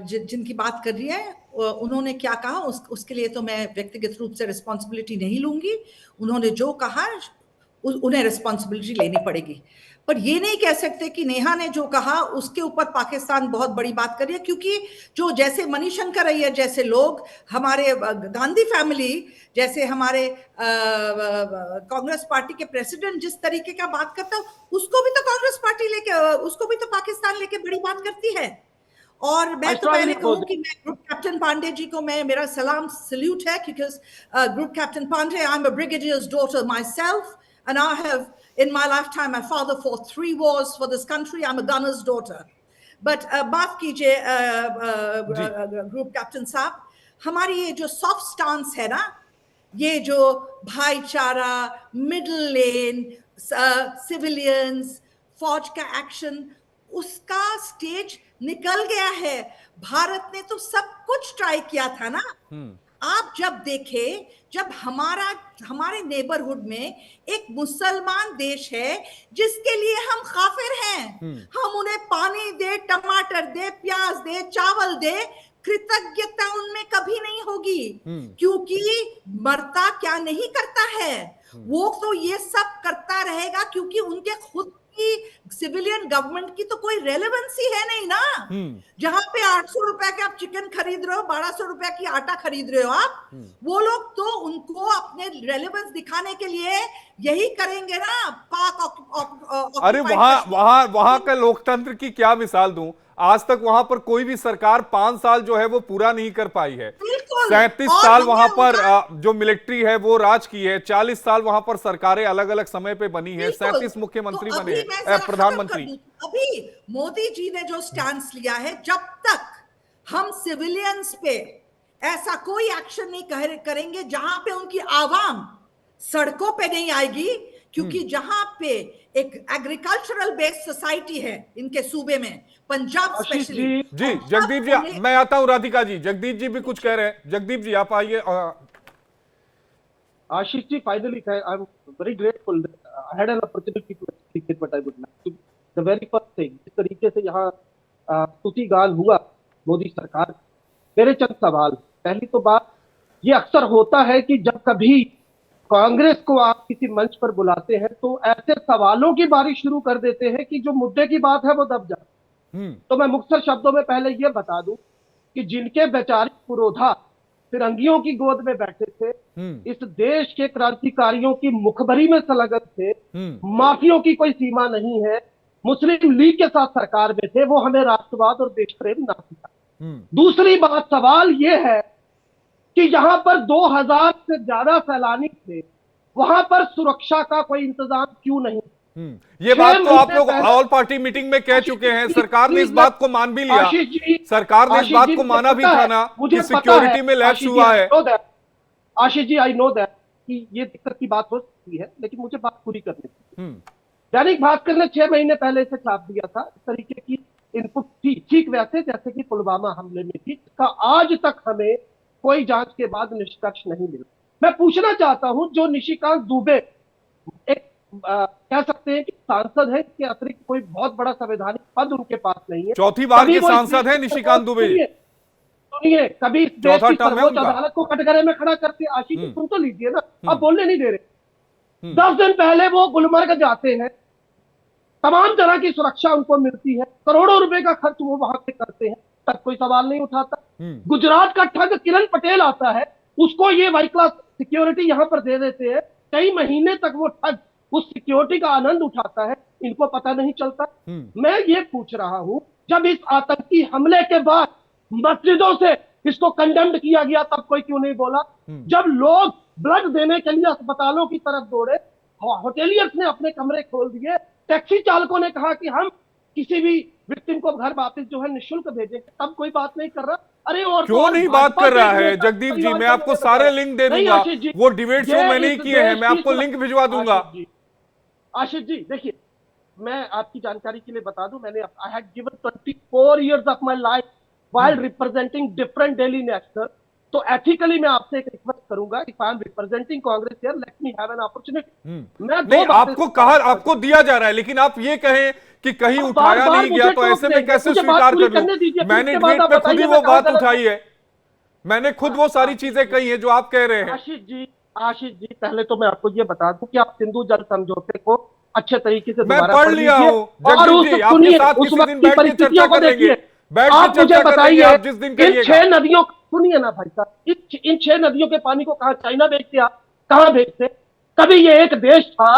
जिनकी बात कर रही है उन्होंने क्या कहा उसके लिए तो मैं व्यक्तिगत रूप से रिस्पॉन्सिबिलिटी नहीं लूंगी। उन्होंने जो कहा उन्हें रिस्पॉन्सिबिलिटी लेनी पड़ेगी, पर ये नहीं कह सकते कि नेहा ने जो कहा उसके ऊपर पाकिस्तान बहुत बड़ी बात कर रही है। क्योंकि जो जैसे मनीशंकर अय्यर जैसे लोग, हमारे गांधी फैमिली जैसे, हमारे कांग्रेस पार्टी के प्रेसिडेंट जिस तरीके का बात करता है, उसको भी तो कांग्रेस पार्टी लेके, उसको भी तो पाकिस्तान लेके बड़ी बात करती है। और मैं तो पहले कहूं कि मैं ग्रुप कैप्टन पांडे जी को मेरा सलाम सल्यूट है, क्योंकि group captain Pandey, I am a brigadier's daughter myself, and I have in my lifetime my father fought 3 wars for this country. I'm a gunner's daughter. But माफ कीजिए ग्रुप कैप्टन साहब, हमारी ये जो सॉफ्ट स्टांस है ना, ये जो भाईचारा, मिडिल लेन, सिविलियंस, फौज का एक्शन, उसका स्टेज निकल गया है। भारत ने तो सब कुछ ट्राई किया था ना। आप जब देखें, जब हमारे नेबरहुड में एक मुसलमान देश है जिसके लिए हम काफिर हैं, हम उन्हें पानी दे, टमाटर दे, प्याज दे, चावल दे, कृतज्ञता उनमें कभी नहीं होगी, क्योंकि मरता क्या नहीं करता है, वो तो ये सब करता रहेगा क्योंकि उनके खुद सिविलियन गवर्नमेंट की तो कोई रेलेवेंसी है नहीं ना। जहां पे 800 रुपए के आप चिकन खरीद रहे हो, 1200 रुपए की आटा खरीद रहे हो आप, वो लोग तो उनको अपने रेलेवेंस दिखाने के लिए यही करेंगे ना। पाक अरे वहां का लोकतंत्र की क्या मिसाल दूं, आज तक वहां पर कोई भी सरकार 5 साल जो है वो पूरा नहीं कर पाई है। 37 साल वहां पर जो मिलिट्री है वो राज की है, 40 साल वहां पर सरकारें अलग अलग समय पे बनी है, 37 मुख्यमंत्री बने हैं, प्रधानमंत्री। अभी मोदी जी ने जो स्टैंड लिया है, जब तक हम सिविलियंस पे ऐसा कोई एक्शन नहीं करेंगे जहां पे उनकी आवाम सड़कों पे नहीं आएगी, क्योंकि जहां पे एक एग्रीकल्चरल बेस्ड सोसाइटी है इनके सूबे में, पंजाब स्पेशली। जी जगदीप जी, मैं आता हूं राधिका जी, जगदीप जी भी कुछ कह रहे हैं। जगदीप जी आप आइए। Ashish ji, finally I am very grateful, I had an opportunity to speak it, but I would like to the very first thing, जिस तरीके से यहाँ स्तुति गान हुआ मोदी सरकार, मेरे चंद सवाल। पहली तो बात, ये अक्सर होता है कि जब कभी कांग्रेस को आप किसी मंच पर बुलाते हैं तो ऐसे सवालों की बारी शुरू कर देते हैं कि जो मुद्दे की बात है वो दब जाए। तो मैं मुख्तसर शब्दों में पहले ये बता दूं कि जिनके वैचारिक पुरोधा फिरंगियों की गोद में बैठे थे, इस देश के क्रांतिकारियों की मुखबरी में संलग्न थे, माफियों की कोई सीमा नहीं है, मुस्लिम लीग के साथ सरकार में थे, वो हमें राष्ट्रवाद और देश प्रेम ना सिखाए। दूसरी बात, सवाल यह है कि यहां पर 2000 से ज्यादा सैलानी थे, वहां पर सुरक्षा का कोई इंतजाम क्यों नहीं? ये बात तो आप लोग ऑल पार्टी मीटिंग में कह चुके हैं, सरकार ने इस बात को मान भी लिया, सरकार ने इस बात को माना भी था ना कि सिक्योरिटी में लैप्स हुआ है। Ashish ji, I know that कि ये दिक्कत की बात हो सकती है, लेकिन मुझे बात पूरी करनी थी। दैनिक भास्कर ने 6 महीने पहले इसे छाप दिया था, इस तरीके की इनपुट थी, ठीक वैसे जैसे कि पुलवामा हमले में थी, इसका आज तक हमें कोई जांच के बाद निष्कर्ष नहीं मिला। मैं पूछना चाहता हूं, जो निशिकांत दुबे एक कह सकते हैं कि सांसद है, इसके अतिरिक्त कोई बहुत बड़ा संवैधानिक पद उनके पास नहीं है, चौथी बार के सांसद है निशिकांत दुबे। सुनिए, कभी इस देश की सर्वोच्च अदालत को कटघरे में खड़ा करके, आशीष जी सुन तो लीजिए ना, आप बोलने नहीं दे रहे। 10 दिन पहले वो गुलमर्ग जाते हैं, तमाम तरह की सुरक्षा उनको मिलती है, करोड़ों रुपए का खर्च वो वहां पे करते हैं, तब कोई सवाल नहीं उठाता। गुजरात का ठग किरण पटेल आता है, उसको ये वाई क्लास सिक्योरिटी यहां पर दे देते हैं, कई महीने तक वो ठग उस सिक्योरिटी का आनंद उठाता है, इनको पता नहीं चलता। मैं ये पूछ रहा हूं, जब इस आतंकी हमले के बाद मस्जिदों से इसको कंडेम्ड किया गया, तब कोई क्यों नहीं बोला? जब लोग ब्लड देने के लिए अस्पतालों की तरफ दौड़े, होटेलियर्स ने अपने कमरे खोल दिए, टैक्सी चालकों ने कहा कि हम किसी भी विक्टिम को घर वापस जो है निःशुल्क भेजेंगे, तब कोई बात नहीं कर रहा। अरे और क्यों नहीं बात कर रहा है जगदीप जी? मैं आपको सारे लिंक दे दूंगा, वो डिबेट शो मैंने ही किए हैं, मैं आपको लिंक भिजवा दूंगा। आशीष जी देखिए, मैं आपकी जानकारी के लिए बता दूं, मैंने I had given 24 years of my life while representing different daily national. तो एथिकली मैं आपसे एक रिक्वेस्ट करूंगा, if I am representing Congress here, let me have an opportunity. मैं नहीं, आपको कहा, आपको दिया जा रहा है, लेकिन आप ये कहें कि कहीं उठाया नहीं गया, तो ऐसे में कैसे स्वीकार कर लूं? मैंने ट्वीट पे खुद ही वो बात उठाई है, मैंने खुद वो सारी चीजें कही है जो आप कह रहे हैं। आशीष जी पहले तो मैं आपको ये बता दूं कि आप सिंधु जल समझौते को अच्छे तरीके से मैं पढ़ लिया हूं जगदीप जी, आपके साथ किसी दिन बैठ के चर्चा कर लेंगे, बैठ के चर्चा कर लेंगे, आप जिस दिन कहिएगा। इन 6 नदियों, सुनिए ना भाई साहब, इन 6 नदियों के पानी को कहां चाइना बेचते, आप कहां बेचते? कभी ये एक देश था,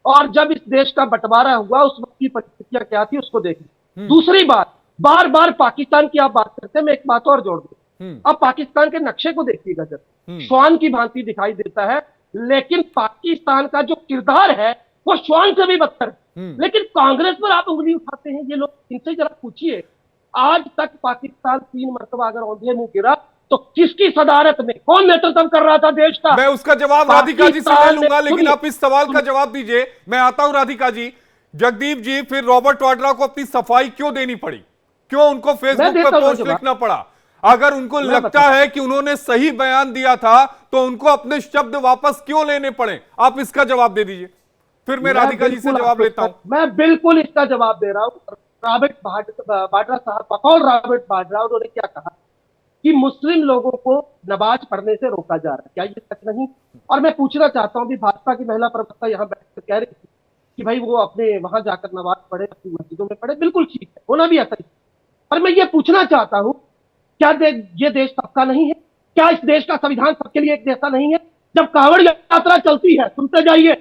और जब इस देश का बंटवारा हुआ उस वक्त की परिस्थितियां क्या थी उसको देखिए। दूसरी बात, बार बार पाकिस्तान की आप बात करते हैं, मैं एक बात और जोड़ दूं, अब पाकिस्तान के नक्शे को देखिएगा, जब श्वान की भांति दिखाई देता है, लेकिन पाकिस्तान का जो किरदार है वो श्वान से भी बदतर है। लेकिन कांग्रेस पर आप उंगली उठाते हैं ये लोग, इनसे जरा पूछिए, आज तक पाकिस्तान 3 मरतबा अगर औंधे मुंह गिरा तो किसकी सदारत में, कौन नेतृत्व कर रहा था देश का? मैं उसका जवाब राधिका जी से ले लूंगा, लेकिन आप इस सवाल का जवाब दीजिए। मैं आता हूं राधिका जी। जगदीप जी, फिर रॉबर्ट वाड्रा को अपनी सफाई क्यों देनी पड़ी? क्यों उनको फेसबुक पर पोस्ट लिखना पड़ा? अगर उनको लगता है कि उन्होंने सही बयान दिया था, तो उनको अपने शब्द वापस क्यों लेने पड़े? आप इसका जवाब दे दीजिए, फिर मैं राधिका जी से जवाब लेता हूं। मैं बिल्कुल इसका जवाब दे रहा हूं। रॉबर्ट वाड्रा साहब, बकौल रॉबर्ट वाड्रा, उन्होंने क्या कहा कि मुस्लिम लोगों को नमाज पढ़ने से रोका जा रहा है, क्या ये सच नहीं? और मैं पूछना चाहता हूं, भी भाजपा की महिला प्रवक्ता यहां बैठकर कह रही थी कि भाई वो अपने वहां जाकर नमाज पढ़े, अपनी मस्जिदों में पढ़े, बिल्कुल ठीक है, होना भी ऐसा ही। पर मैं ये पूछना चाहता हूं, क्या ये देश सबका नहीं है? क्या इस देश का संविधान सबके लिए एक जैसा नहीं है? जब कांवड़ यात्रा चलती है, सुनते जाइए,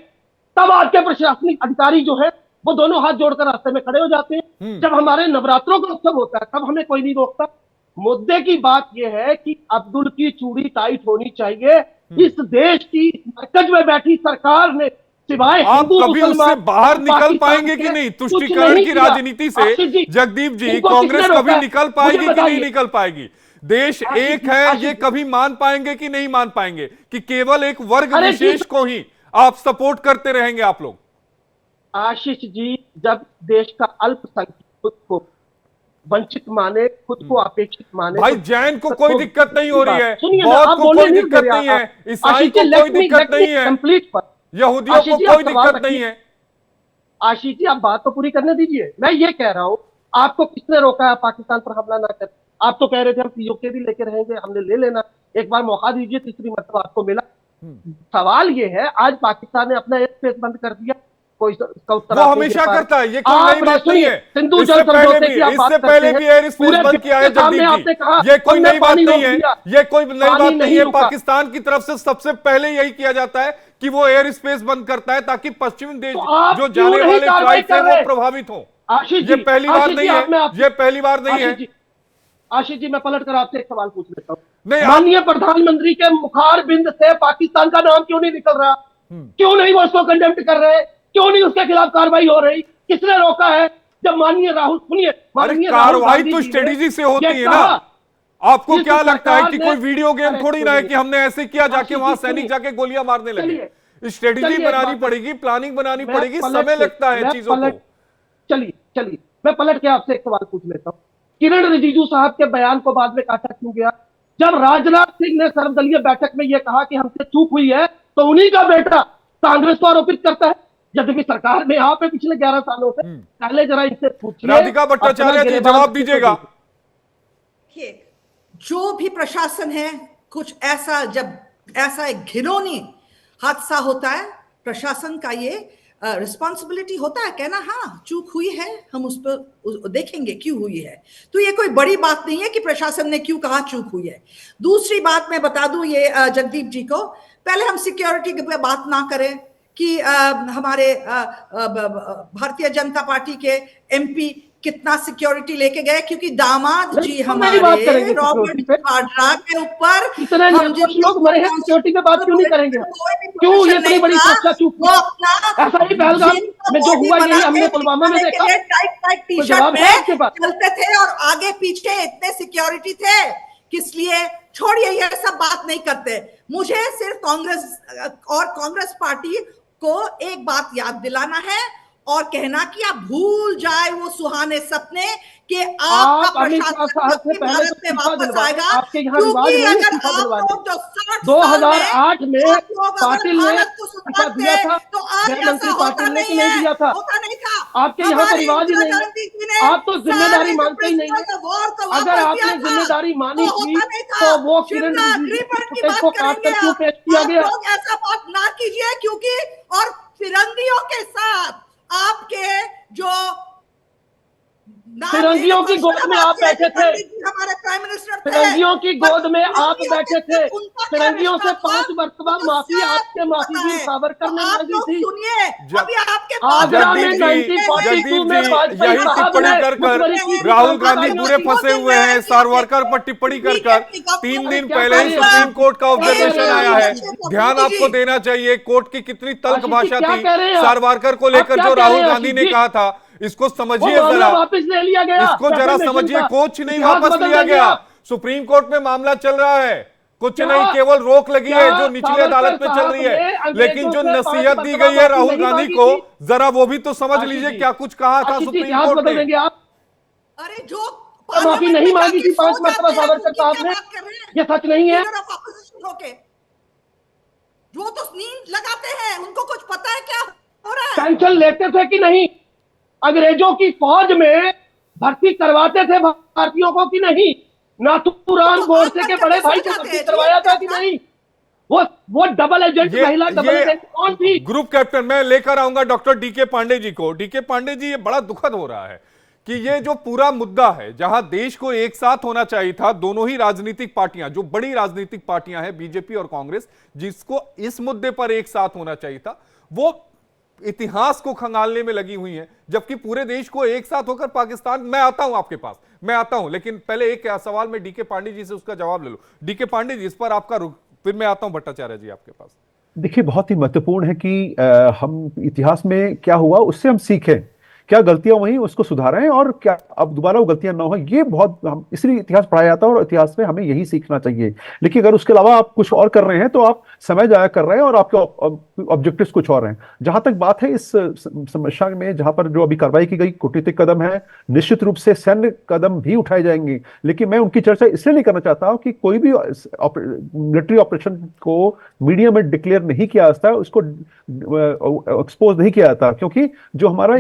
तब आपके प्रशासनिक अधिकारी जो है वो दोनों हाथ जोड़कर रास्ते में खड़े हो जाते हैं। जब हमारे नवरात्रों का उत्सव होता है तब हमें कोई नहीं रोकता। मुद्दे की बात यह है कि अब्दुल की चूड़ी टाइट होनी चाहिए। इस देश की मरकज में बैठी सरकार ने सिवाय आप कभी उससे बाहर निकल पाएंगे कि नहीं? तुष्टीकरण की राजनीति से जगदीप जी कांग्रेस कभी निकल पाएगी कि नहीं निकल पाएगी? देश एक है, ये कभी मान पाएंगे कि नहीं मान पाएंगे कि केवल एक वर्ग विशेष को ही आप सपोर्ट करते रहेंगे आप लोग? आशीष जी, जब देश का अल्पसंख्यक खुद को वंचित माने, खुद को अपेक्षित माने, भाई जैन को कोई दिक्कत नहीं हो रही है, बौद्ध को कोई दिक्कत नहीं है, ईसाई को कोई दिक्कत नहीं है, यहूदियों को कोई दिक्कत नहीं है। आशीष जी, आप बात तो पूरी करने दीजिए। मैं ये कह रहा हूं, आपको किसने रोका है पाकिस्तान पर हमला ना कर? आप तो कह रहे थे हम पीओके भी लेके रहेंगे, हमने ले लेना, एक बार मौका दीजिए, तीसरी मरतबा आपको मिला। सवाल ये है, आज पाकिस्तान ने अपना एयर स्पेस बंद कर दिया, कोई इसका उत्तर वो आप नहीं हमेशा दे पा रहे। करता है, ये कोई नई बात नहीं है। सिंधु इससे जल पहले समझौते भी की आप बात इससे करते पहले हैं, भी एयर स्पेस पूरे बंद विश्व किया है के सामने जगदीप आपने जी। कहा, ये कोई हमने नई बात पानी रोक नहीं है, दिया, ये कोई नई पानी बात नहीं नहीं है। रुका। पाकिस्तान की तरफ से सबसे पहले यही किया जाता है कि वो एयर स्पेस बंद करता है ताकि पश्चिमी देश तो आप जो क्यों जाने नहीं वाले कार्रवाई फ्लाइट है कर वो रहे? प्रभावित हो। आशीष ये जी, पहली बार आशीष नहीं जी, है, ये पहली बार नहीं है। आशीष जी, मैं पलट कर आपसे एक सवाल पूछ लेता नहीं, हूँ। माननीय प्रधानमंत्री के मुखार बिंद से पाकिस्तान का नाम क्यों नहीं निकल रहा? क्यों नहीं वो उसको कंडेम्ड कर रहे? क्यों नहीं उसके खिलाफ कार्रवाई हो रही? किसने रोका है? जब माननीय राहुल, सुनिए, अरे माननीय राहुल कार्रवाई गांधी तो जी ने स्ट्रेटेजी से होती ये है ना। कहा, आपको इस क्या लगता है कि सरकार कोई ने- वीडियो गेम अरे थोड़ी ना है सुनिए, कि हमने ऐसे किया जाके आशीष वहां जी, सैनिक सुनिए। जाके गोलियां मारने लगे। स्ट्रेटेजी चलिए, एक बनानी बात- पड़ेगी, प्लानिंग बनानी मैं पड़ेगी, पलट समय के- लगता है मैं चीजों को। चलिए, मैं पलट के आपसे एक सवाल पूछ लेता हूँ। किरण रिजिजू साहब के बयान को बाद में काटा क्यों गया? जब राजनाथ सिंह ने सर्वदलीय बैठक में यह कहा कि हमसे चूक हुई है, तो उन्हीं का बेटा कांग्रेस को आरोपित करता है, यद्यपि सरकार में आप है पिछले 11 सालों से। पहले जरा इनसे पूछिए, राधिका भट्टाचार्य जी, अपना जवाब दीजिएगा। देखिए, जो भी प्रशासन है, कुछ ऐसा जब ऐसा एक घिनौनी हादसा होता है, प्रशासन का ये रिस्पॉन्सिबिलिटी होता है कहना हाँ चूक हुई है, हम उस पर देखेंगे क्यों हुई है। तो ये कोई बड़ी बात नहीं है कि प्रशासन ने क्यों कहा चूक हुई है। दूसरी बात मैं बता दूं ये जगदीप जी को, पहले हम सिक्योरिटी की बात ना करें कि हमारे भारतीय जनता पार्टी के एमपी कितना सिक्योरिटी लेके गए, क्योंकि दामाद जी हमारे रॉबर्ट वाड्रा के ऊपर कुछ लोग मरे हैं, सिक्योरिटी पे बात क्यों नहीं करेंगे? क्यों ये इतनी बड़ी सुरक्षा चूक? वो अपना ऐसा ही पहलगाम में जो हुआ, यही हमने पुलवामा में देखा। टाइट टी शर्ट में चलते थे और आगे पीछे इतने सिक्योरिटी थे, किस लिए? छोड़िए, ये सब बात नहीं करते। मुझे सिर्फ कांग्रेस पार्टी को एक बात याद दिलाना है और कहना कि आप भूल जाए वो सुहाने सपने कि आपका प्रशासन भारत में वापस आएगा, क्योंकि अगर आप लोग जो 2008 में पाटिल ने इस्तीफा दिया था, तो आज गृह मंत्री ऐसा पाटिल ने कि नहीं दिया था? होता नहीं था। आपके यहाँ तो रिवाज ही नहीं है, आप तो जिम्मेदारी मानते ही नहीं है। अगर आपने जिम्मेदारी मानी थी तो वो किरण रिजिजू को काट कर क्यों पेश किया गया? ऐसा बात ना कीजिए, क्योंकि और फिरंगियों के साथ आपके जो फिरंगियों की गोद में आप बैठे थे, हमारे प्राइम मिनिस्टर थे, फिरंगियों की गोद में आप बैठे थे, फिरंगियों से 5 मरतबा माफी आपके माफी सावरकर ने मांगी थी। सुनिए, अभी आपके आगरा में जगदीप 1942 में जी, वाजपेयी यही साहब टिप्पणी ने कर मुखबरी की थी, राहुल गांधी क्रांतिकारियों पूरे की। फंसे हुए हैं सावरकर पर टिप्पणी कर 3 दिन पहले ही सुप्रीम कोर्ट का ऑब्जर्वेशन आया है। ध्यान आपको देना चाहिए कोर्ट की कितनी तल्ख भाषा थी सावरकर को लेकर जो राहुल गांधी ने कहा था। इसको समझिए जरा, वापस ले लिया गया, इसको जरा समझिए। कोच नहीं वापस लिया गया, सुप्रीम कोर्ट में मामला चल रहा है। कुछ नहीं, केवल रोक लगी है जो निचली अदालत में चल रही है, लेकिन जो नसीहत दी गई है राहुल गांधी को, जरा वो भी तो समझ लीजिए क्या कुछ कहा था सुप्रीम कोर्ट ने। अरे जो माफी नहीं मांगी थी 5 मरतबा सावरकर साहब ने, ये सच नहीं है? वो तो नींद लगाते हैं, उनको कुछ पता है क्या हो रहा है? पेंशन लेते थे कि नहीं? अंग्रेजों की फौज में भर्ती करवाते थे भारतीयों को कि नहीं? नाथूराम गोडसे के बड़े भाई को भर्ती करवाया था कि नहीं? वो डबल एजेंट महिला डबल एजेंट कौन थी? ग्रुप कैप्टन मैं लेकर आऊंगा डॉक्टर डीके पांडे जी को। डीके पांडे जी, ये बड़ा दुखद हो रहा है कि ये जो पूरा मुद्दा है, जहां देश को एक साथ होना चाहिए था, दोनों ही राजनीतिक पार्टियां, जो बड़ी राजनीतिक पार्टियां हैं बीजेपी और कांग्रेस, जिसको इस मुद्दे पर एक साथ होना चाहिए था, वो इतिहास को खंगालने में लगी हुई हैं, जबकि पूरे देश को एक साथ होकर पाकिस्तान। मैं आता हूं आपके पास, मैं आता हूं, लेकिन पहले एक सवाल में डीके पांडे जी से उसका जवाब ले लो। डीके पांडे जी, इस पर आपका रुख, फिर मैं आता हूं भट्टाचार्य जी आपके पास। देखिए, बहुत ही महत्वपूर्ण है कि हम इतिहास में क्या हुआ उससे हम सीखें, क्या गलतियां हुई उसको सुधारें और क्या अब दोबारा वो गलतियां ना हो। ये बहुत, हम इसलिए इतिहास पढ़ाया जाता है और इतिहास में हमें यही सीखना चाहिए। लेकिन अगर उसके अलावा आप कुछ और कर रहे हैं तो आप समय जाया कर रहे हैं और आपके ऑब्जेक्टिव्स कुछ और हैं। जहां तक बात है इस समस्या में, जहां पर जो अभी कार्रवाई की गई कूटनीतिक कदम है, निश्चित रूप से सैन्य कदम भी उठाए जाएंगे, लेकिन मैं उनकी चर्चा इसलिए नहीं करना चाहता हूं कि कोई भी मिलिट्री ऑपरेशन को मीडिया में डिक्लेयर नहीं किया जाता, उसको एक्सपोज नहीं किया जाता, क्योंकि जो हमारा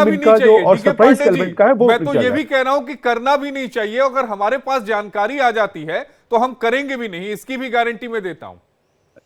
का जो और सरप्राइज एलिमेंट का है वो, मैं तो ये भी कह रहा हूं कि करना भी नहीं चाहिए। अगर हमारे पास जानकारी आ जाती है तो हम करेंगे भी नहीं, इसकी भी गारंटी मैं देता हूं।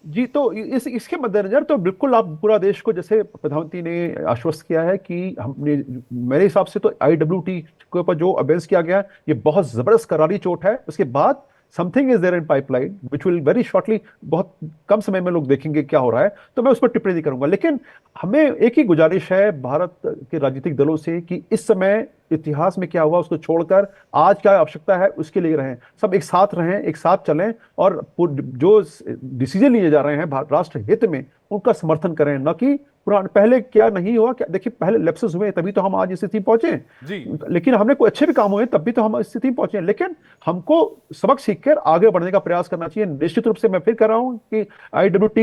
जी, तो इसके मद्देनजर तो बिल्कुल आप पूरा देश को, जैसे प्रधानमंत्री ने आश्वस्त किया है कि हमने, मेरे हिसाब से तो IWT के ऊपर जो अबेंस किया गया ये बहुत जबरदस्त करारी चोट है। उसके बाद something is there in pipeline which will very shortly, बहुत कम समय में लोग देखेंगे क्या हो रहा है, तो मैं उस पर टिप्पणी नहीं करूंगा। लेकिन हमें एक ही गुजारिश है भारत के राजनीतिक दलों से कि इस समय इतिहास में क्या हुआ उसको छोड़कर आज क्या आवश्यकता है उसके लिए रहें, सब एक साथ रहें, एक साथ चलें और जो डिसीजन लिए जा रहे हैं राष्ट्र हित में उनका समर्थन करें, न कि पहले क्या नहीं हुआ, क्या देखिए पहले लैप्सेस हुए तभी तो हम आज इस स्थिति पहुंचे जी, लेकिन हमने कोई अच्छे भी काम हुए तब भी तो हम इस स्थिति पहुंचे। लेकिन हमको सबक सीखकर आगे बढ़ने का प्रयास करना चाहिए। निश्चित रूप से मैं फिर कह रहा हूं कि IWT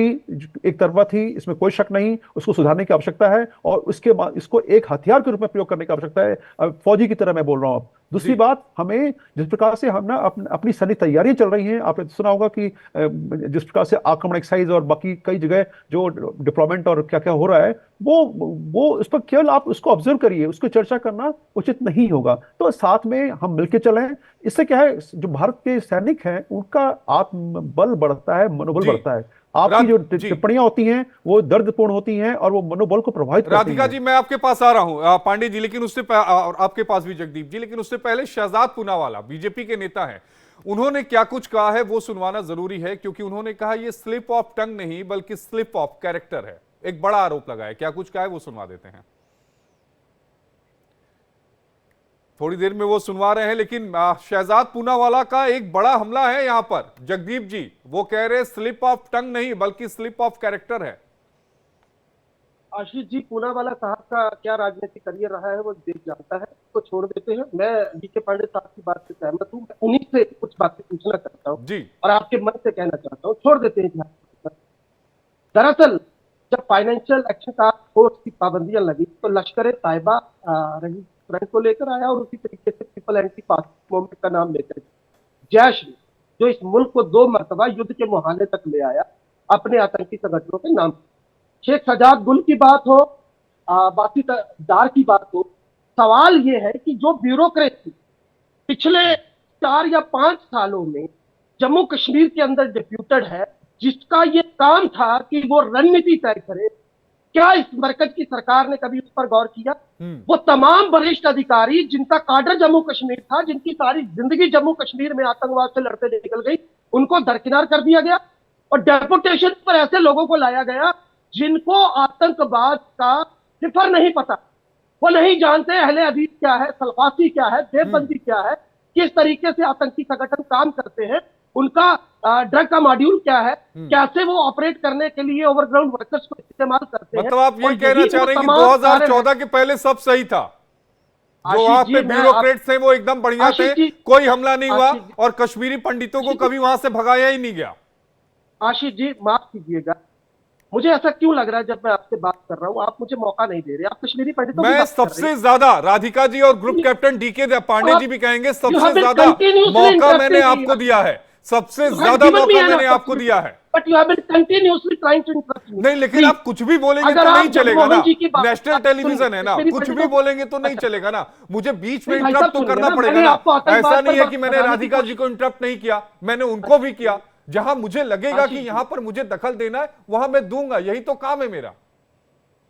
एक तरफा थी, इसमें कोई शक नहीं, उसको सुधारने की आवश्यकता है और उसके बाद इसको एक हथियार के रूप में प्रयोग करने की आवश्यकता है, फौजी की तरह मैं बोल रहा हूं। दूसरी बात, हमें जिस प्रकार से हम ना अपनी सैन्य तैयारियां चल रही हैं, आपने सुना होगा कि जिस प्रकार से आक्रमण एक्सरसाइज और बाकी कई जगह जो डिप्लॉयमेंट और क्या क्या हो रहा है, वो उस पर केवल आप उसको ऑब्जर्व करिए, उसको चर्चा करना उचित नहीं होगा। तो साथ में हम मिलकर चलें, इससे क्या है, जो भारत के सैनिक हैं उनका आत्मबल बढ़ता है, मनोबल बढ़ता है। आपकी जो टिप्पणियां होती हैं वो दर्दपूर्ण होती हैं और वो मनोबल को प्रभावित करती हैं। राधिका जी, मैं आपके पास आ रहा हूं, पांडे जी, लेकिन उससे और आपके पास भी जगदीप जी, लेकिन उससे पहले शहजाद पूनावाला बीजेपी के नेता हैं, उन्होंने क्या कुछ कहा है वो सुनवाना जरूरी है, क्योंकि उन्होंने कहा ये स्लिप ऑफ टंग नहीं बल्कि स्लिप ऑफ कैरेक्टर है। एक बड़ा आरोप लगाया, क्या कुछ कहा है वो सुनवा देते हैं। थोड़ी देर में वो सुनवा रहे हैं, लेकिन शहजाद पूनावाला का एक बड़ा हमला है यहां पर। जगदीप जी, वो कह रहे स्लिप ऑफ टंग नहीं बल्कि स्लिप ऑफ कैरेक्टर है। आशीष जी, पूनावाला साहब का क्या राजनीतिक करियर रहा है वो देश जानता है, उसको छोड़ देते हैं। मैं DK पांडे साहब की बात से सहमत हूँ, उन्हीं से कुछ बातें पूछना चाहता हूँ जी, और आपके मन से कहना चाहता हूँ, छोड़ देते हैं इतिहास। दरअसल जब फाइनेंशियल एक्शन टास्क फोर्स की पाबंदियां लगी तो लश्कर तैयबा फ्रंट को लेकर आया और उसी तरीके से पीपल एंटी फासिस्ट मूवमेंट का नाम लेकर जैश ने, जो इस मुल्क को 2 मरतबा युद्ध के मुहाने तक ले आया अपने आतंकी संगठनों के नाम। शेख सजाद गुल की बात हो, बाकी डार की बात हो, सवाल ये है कि जो ब्यूरोक्रेसी पिछले 4 या 5 सालों में जम्मू कश्मीर के अंदर डिप्यूटेड है, जिसका ये काम था कि वो रणनीति तय करे, क्या इस मरकज की सरकार ने कभी उस पर गौर किया? वो तमाम वरिष्ठ अधिकारी जिनका काडर जम्मू कश्मीर था, जिनकी सारी जिंदगी जम्मू कश्मीर में आतंकवाद से लड़ते निकल गई, उनको दरकिनार कर दिया गया और डेपुटेशन पर ऐसे लोगों को लाया गया जिनको आतंकवाद का सिफर नहीं पता, वो नहीं जानते अहले हदीस क्या है, सल्फासी क्या है, देवबंदी क्या है, किस तरीके से आतंकी संगठन काम करते हैं, उनका ड्रग का मॉड्यूल क्या है, कैसे वो ऑपरेट करने के लिए ओवरग्राउंड वर्कर्स को इस्तेमाल करते हैं। मतलब आप ये कहना चाह रहे हैं कि 2014 के पहले सब सही था, जो वहां पे ब्यूरोक्रेट्स थे वो एकदम बढ़िया थे, कोई हमला नहीं हुआ और कश्मीरी पंडितों को कभी वहां से भगाया ही नहीं गया। आशीष जी, माफ कीजिएगा, मुझे ऐसा क्यों लग रहा है जब मैं आपसे बात कर रहा हूं आप मुझे मौका नहीं दे रहे, आप कश्मीरी पंडितों की बात सबसे ज्यादा, राधिका जी और group captain DK Pandey ji भी कहेंगे सबसे ज्यादा मौका मैंने आपको दिया है, सबसे ज्यादा मौका मैंने आपको दिया है। But you have been continuously trying to interrupt me. नहीं, लेकिन आप कुछ भी बोलेंगे तो नहीं चलेगा ना, नेशनल टेलीविजन है ना, कुछ भी बोलेंगे तो नहीं चलेगा ना, मुझे बीच में इंटरप्ट तो करना पड़ेगा ना। ऐसा नहीं है कि मैंने राधिका जी को इंटरप्ट नहीं किया, मैंने उनको भी किया। जहां मुझे लगेगा कि यहां पर मुझे दखल देना है वहां मैं दूंगा, यही तो काम है मेरा।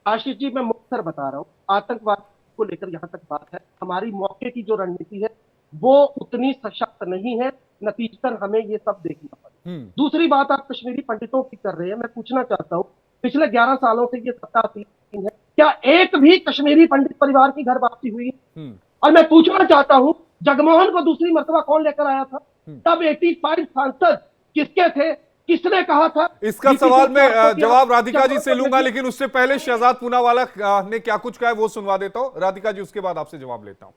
आशीष जी, मैं मुख्तर बता रहा हूं, आतंकवाद को लेकर यहां तक बात है, हमारी मौके की जो रणनीति है वो उतनी सशक्त नहीं है, नतीजतन हमें ये सब देखना पड़ेगा। दूसरी बात आप कश्मीरी पंडितों की कर रहे हैं, मैं पूछना चाहता हूं, पिछले 11 सालों से ये सत्ता है, क्या एक भी कश्मीरी पंडित परिवार की घर वापसी हुई? और मैं पूछना चाहता हूं, जगमोहन को दूसरी मर्तबा कौन लेकर आया था? तब 85 सांसद किसके थे? किसने कहा था? इसका सवाल मैं जवाब राधिका जी से लूंगा, लेकिन उससे पहले शहजाद पूनावाला ने क्या कुछ कहा है वो सुनवा देता हूं राधिका जी, उसके बाद आपसे जवाब लेता हूं।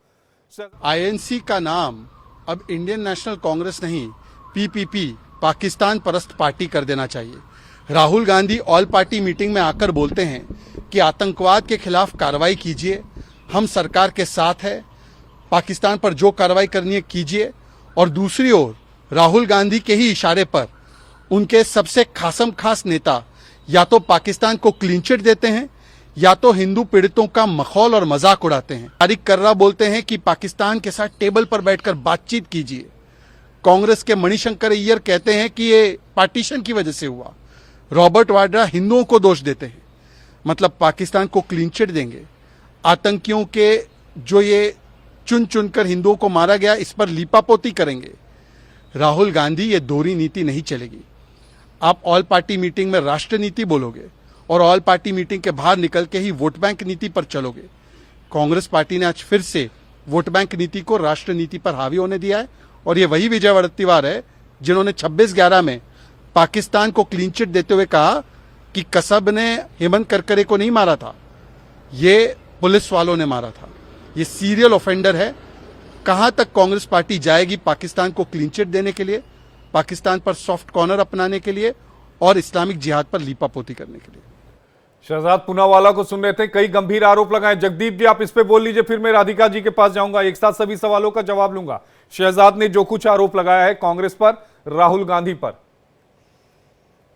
INC का नाम अब इंडियन नेशनल कांग्रेस नहीं, PPP पाकिस्तान परस्त पार्टी कर देना चाहिए। Rahul Gandhi all party meeting में आकर बोलते हैं कि आतंकवाद के खिलाफ कार्रवाई कीजिए, हम सरकार के साथ है, पाकिस्तान पर जो कार्रवाई करनी है कीजिए, और दूसरी ओर राहुल गांधी के ही इशारे पर उनके सबसे खासम खास नेता या तो पाकिस्तान को क्लीन चिट देते हैं या तो हिंदू पीड़ितों का मखौल और मजाक उड़ाते हैं। तारिक कर्रा बोलते हैं कि पाकिस्तान के साथ टेबल पर बैठकर बातचीत कीजिए। कांग्रेस के मणिशंकर अय्यर कहते हैं कि ये पार्टीशन की वजह से हुआ। रॉबर्ट वाड्रा हिंदुओं को दोष देते हैं, मतलब पाकिस्तान को क्लीन चिट देंगे। आतंकियों के जो ये चुन चुनकर हिंदुओं को मारा गया, इस पर लीपापोती करेंगे। राहुल गांधी, ये दोहरी नीति नहीं चलेगी। आप ऑल पार्टी मीटिंग में राष्ट्र नीति बोलोगे और ऑल पार्टी मीटिंग के बाहर निकल के ही वोट बैंक नीति पर चलोगे। कांग्रेस पार्टी ने आज फिर से वोट बैंक नीति को राष्ट्र नीति पर हावी होने दिया है, और ये वही विजय वड़त्तीवार है जिन्होंने 26/11 में पाकिस्तान को क्लीन चिट देते हुए कहा कि कसब ने हेमंत करकरे को नहीं मारा था, ये पुलिस वालों ने मारा था। ये सीरियल ऑफेंडर है। कहां तक कांग्रेस पार्टी जाएगी पाकिस्तान को क्लीन चिट देने के लिए, पाकिस्तान पर सॉफ्ट कॉर्नर अपनाने के लिए और इस्लामिक जिहाद पर लीपापोती करने के लिए? शहजाद पूनावाला को सुन रहे थे, कई गंभीर आरोप लगाए। जगदीप जी, आप इस पे बोल लीजिए, फिर मैं राधिका जी के पास जाऊंगा, एक साथ सभी सवालों का जवाब लूंगा। शहजाद ने जो कुछ आरोप लगाया है कांग्रेस पर, राहुल गांधी पर।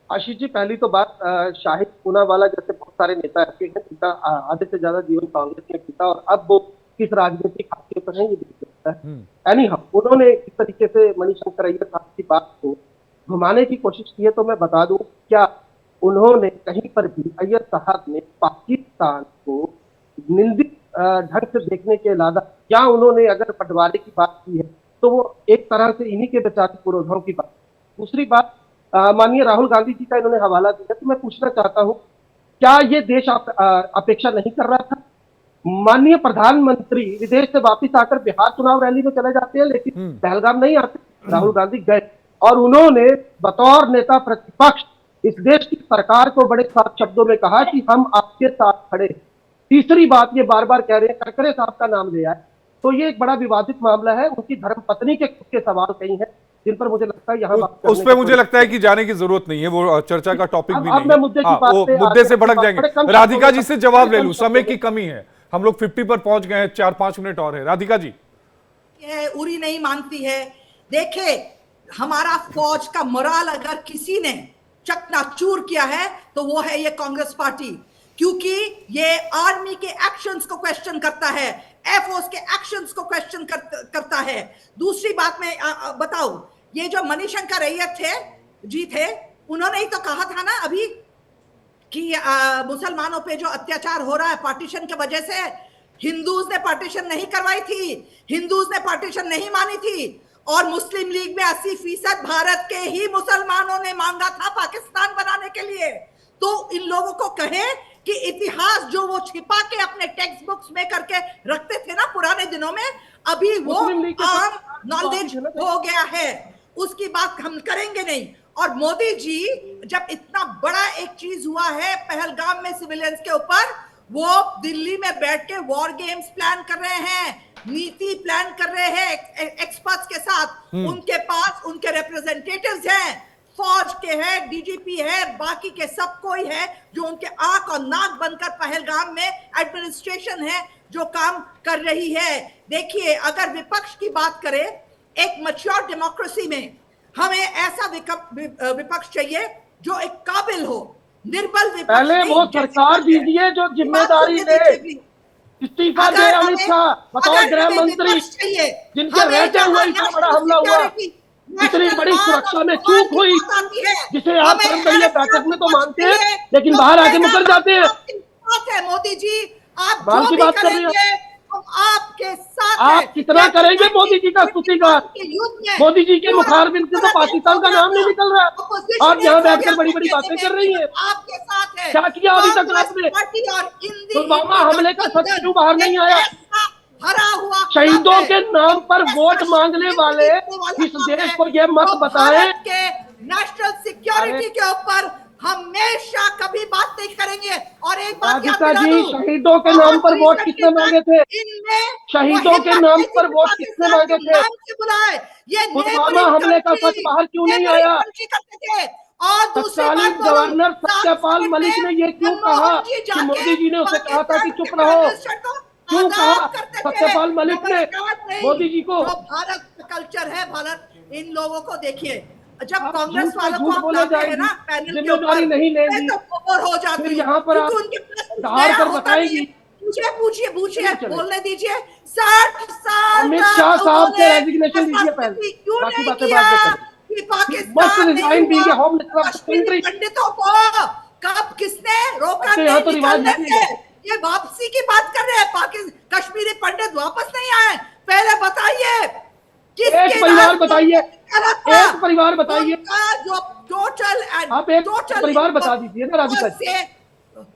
आशीष जी, पहली तो बात, शाहिद पूनावाला जैसे बहुत सारे नेता ऐसे हैं जिनका आधे से ज्यादा जीवन कांग्रेस में बीता और अब वो किस राजनीतिक खाते पर हैं ये भी दिखता है। एनी हाउ, उन्होंने इस तरीके से मणिशंकर अय्यर साहब की बात को घुमाने की कोशिश की है, तो मैं बता दूं, क्या उन्होंने कहीं पर भी, अय्यर साहब ने पाकिस्तान को निंदित ढंग से देखने के अलावा, या उन्होंने अगर बंटवारे की बात की है तो वो एक तरह से इन्हीं के बेचारे पुरोधाओं की बात। दूसरी बात, माननीय राहुल गांधी जी का इन्होंने हवाला दिया, तो मैं पूछना चाहता हूं, क्या ये देश अपेक्षा नहीं कर रहा था? माननीय प्रधानमंत्री विदेश से वापिस आकर बिहार चुनाव रैली में चले जाते हैं, लेकिन पहलगाम नहीं आते। राहुल गांधी गए और उन्होंने बतौर नेता प्रतिपक्ष इस देश की सरकार को बड़े साफ शब्दों में कहा कि हम आपके साथ खड़े। तीसरी बात, ये बार बार कह रहे हैं, करकरे साहब का नाम लिया है, तो ये एक बड़ा विवादित मामला है। उनकी धर्मपत्नी के खुद के सवाल कई हैं जिन पर मुझे लगता है यहाँ उस पे मुझे लगता है कि जाने की जरूरत नहीं है, वो चर्चा का टॉपिक भी नहीं है। मुद्दे से भड़क जाएंगे। राधिका जी से जवाब ले लूं, समय की कमी है, हम लोग 50 पर पहुंच गए हैं, 4-5 मिनट और है। राधिका जी। उरी नहीं मानती है। देखे, हमारा फौज का मोराल अगर किसी ने चकनाचूर किया है तो वो है ये कांग्रेस पार्टी, क्योंकि ये आर्मी के एक्शंस को क्वेश्चन करता है, एयरफोर्स के एक्शंस को क्वेश्चन करता है। दूसरी बात मैं बताऊं, ये जो मणिशंकर अय्यर थे, उन्होंने ही तो कहा था ना अभी कि मुसलमानों पे जो अत्याचार हो रहा है पार्टीशन की वजह से, हिंदूज ने पार्टीशन नहीं करवाई थी, हिंदूज ने पार्टीशन नहीं मानी थी, और मुस्लिम लीग में 80% भारत के ही मुसलमानों ने मांगा था पाकिस्तान बनाने के लिए। तो इन लोगों को कहे कि इतिहास जो वो छिपा के अपने टेक्स्ट बुक्स में करके रखते थे ना पुराने दिनों में, अभी वो आम नॉलेज हो गया है, उसकी बात हम करेंगे नहीं। और मोदी जी, जब इतना बड़ा एक चीज हुआ है पहलगाम में सिविलियंस के ऊपर, वो दिल्ली में बैठ के वॉर गेम्स प्लान कर रहे हैं, नीति प्लान कर रहे हैं एक्सपर्ट्स के साथ। उनके पास उनके रिप्रेजेंटेटिव्स हैं, फौज के हैं, डीजीपी है, बाकी के सब कोई है जो उनके आंख और नाक बनकर पहलगाम में एडमिनिस्ट्रेशन है जो काम कर रही है। देखिए, अगर विपक्ष की बात करें, एक मैच्योर डेमोक्रेसी में हमें ऐसा विपक्ष चाहिए जो एक काबिल हो, निर्बल विपक्ष। पहले वो सरकार दीजिए जो जिम्मेदारी ले। इस्तीफा दे अमित शाह, बताओ गृह मंत्री जिनके रहते हुए इतना बड़ा हमला हुआ, इतनी बड़ी सुरक्षा में चूक हुई, जिसे आप सर्वदलीय बैठक में तो मानते हैं लेकिन बाहर आके मुकर जाते हैं। मोदी जी, आप बाल की बात कर रहे हैं, आपके साथ आप कितना करेंगे मोदी जी का स्तुतिगान? मोदी जी के मुखारबिन से तो पाकिस्तान का नाम नहीं निकल रहा। आप यहाँ बैठकर बड़ी बड़ी बातें कर रही हैं। आपके साथ है, क्या किया अभी तक आपने? पुलवामा हमले का सच क्यों बाहर नहीं आया? हरा हुआ शहीदों के नाम पर वोट मांगने वाले इस देश को ये मत बताएं के नेशनल सिक्योरिटी के ऊपर हमेशा कभी बात नहीं करेंगे। और एक बात याद दिला दूं, शहीदों के नाम पर वोट किसने मांगे थे? शहीदों के नाम पर वोट किसने मांगे थे? पुलवामा हमले का सच बाहर क्यों नहीं आया? तत्कालीन गवर्नर सत्यपाल मलिक ने ये क्यों कहा कि मोदी जी ने उसे कहा था कि चुप रहो? क्यों कहा सत्यपाल मलिक ने मोदी जी को? भारत कल्चर है, भारत इन लोगों को देखिए, जब कांग्रेस वालों को आप लाते हैं ना पैनल के ऊपर, नहीं लेंगी तो बोर हो जाती है। यहाँ पर धार कर बताएगी। पूछिए, बोलने दीजिए। 60 साल अमित शाह साहब से रेजिग्नेशन दीजिए पहले, बाकी बातें बाद में करें। कि must पाकिस्तान नहीं resign being a हुआ। home minister of the Kashmiri country. पंडितों को कब किसने रोका आपके यहाँ नहीं तो रिवाज निकलने नहीं से? ये वापसी की बात कर रहे हैं, कश्मीरी पंडित वापस नहीं आए। पहले बताइए एक परिवार बताइए, एक परिवार बताइए। जो टोटल आप एक परिवार बता दीजिए ना राधिका जी।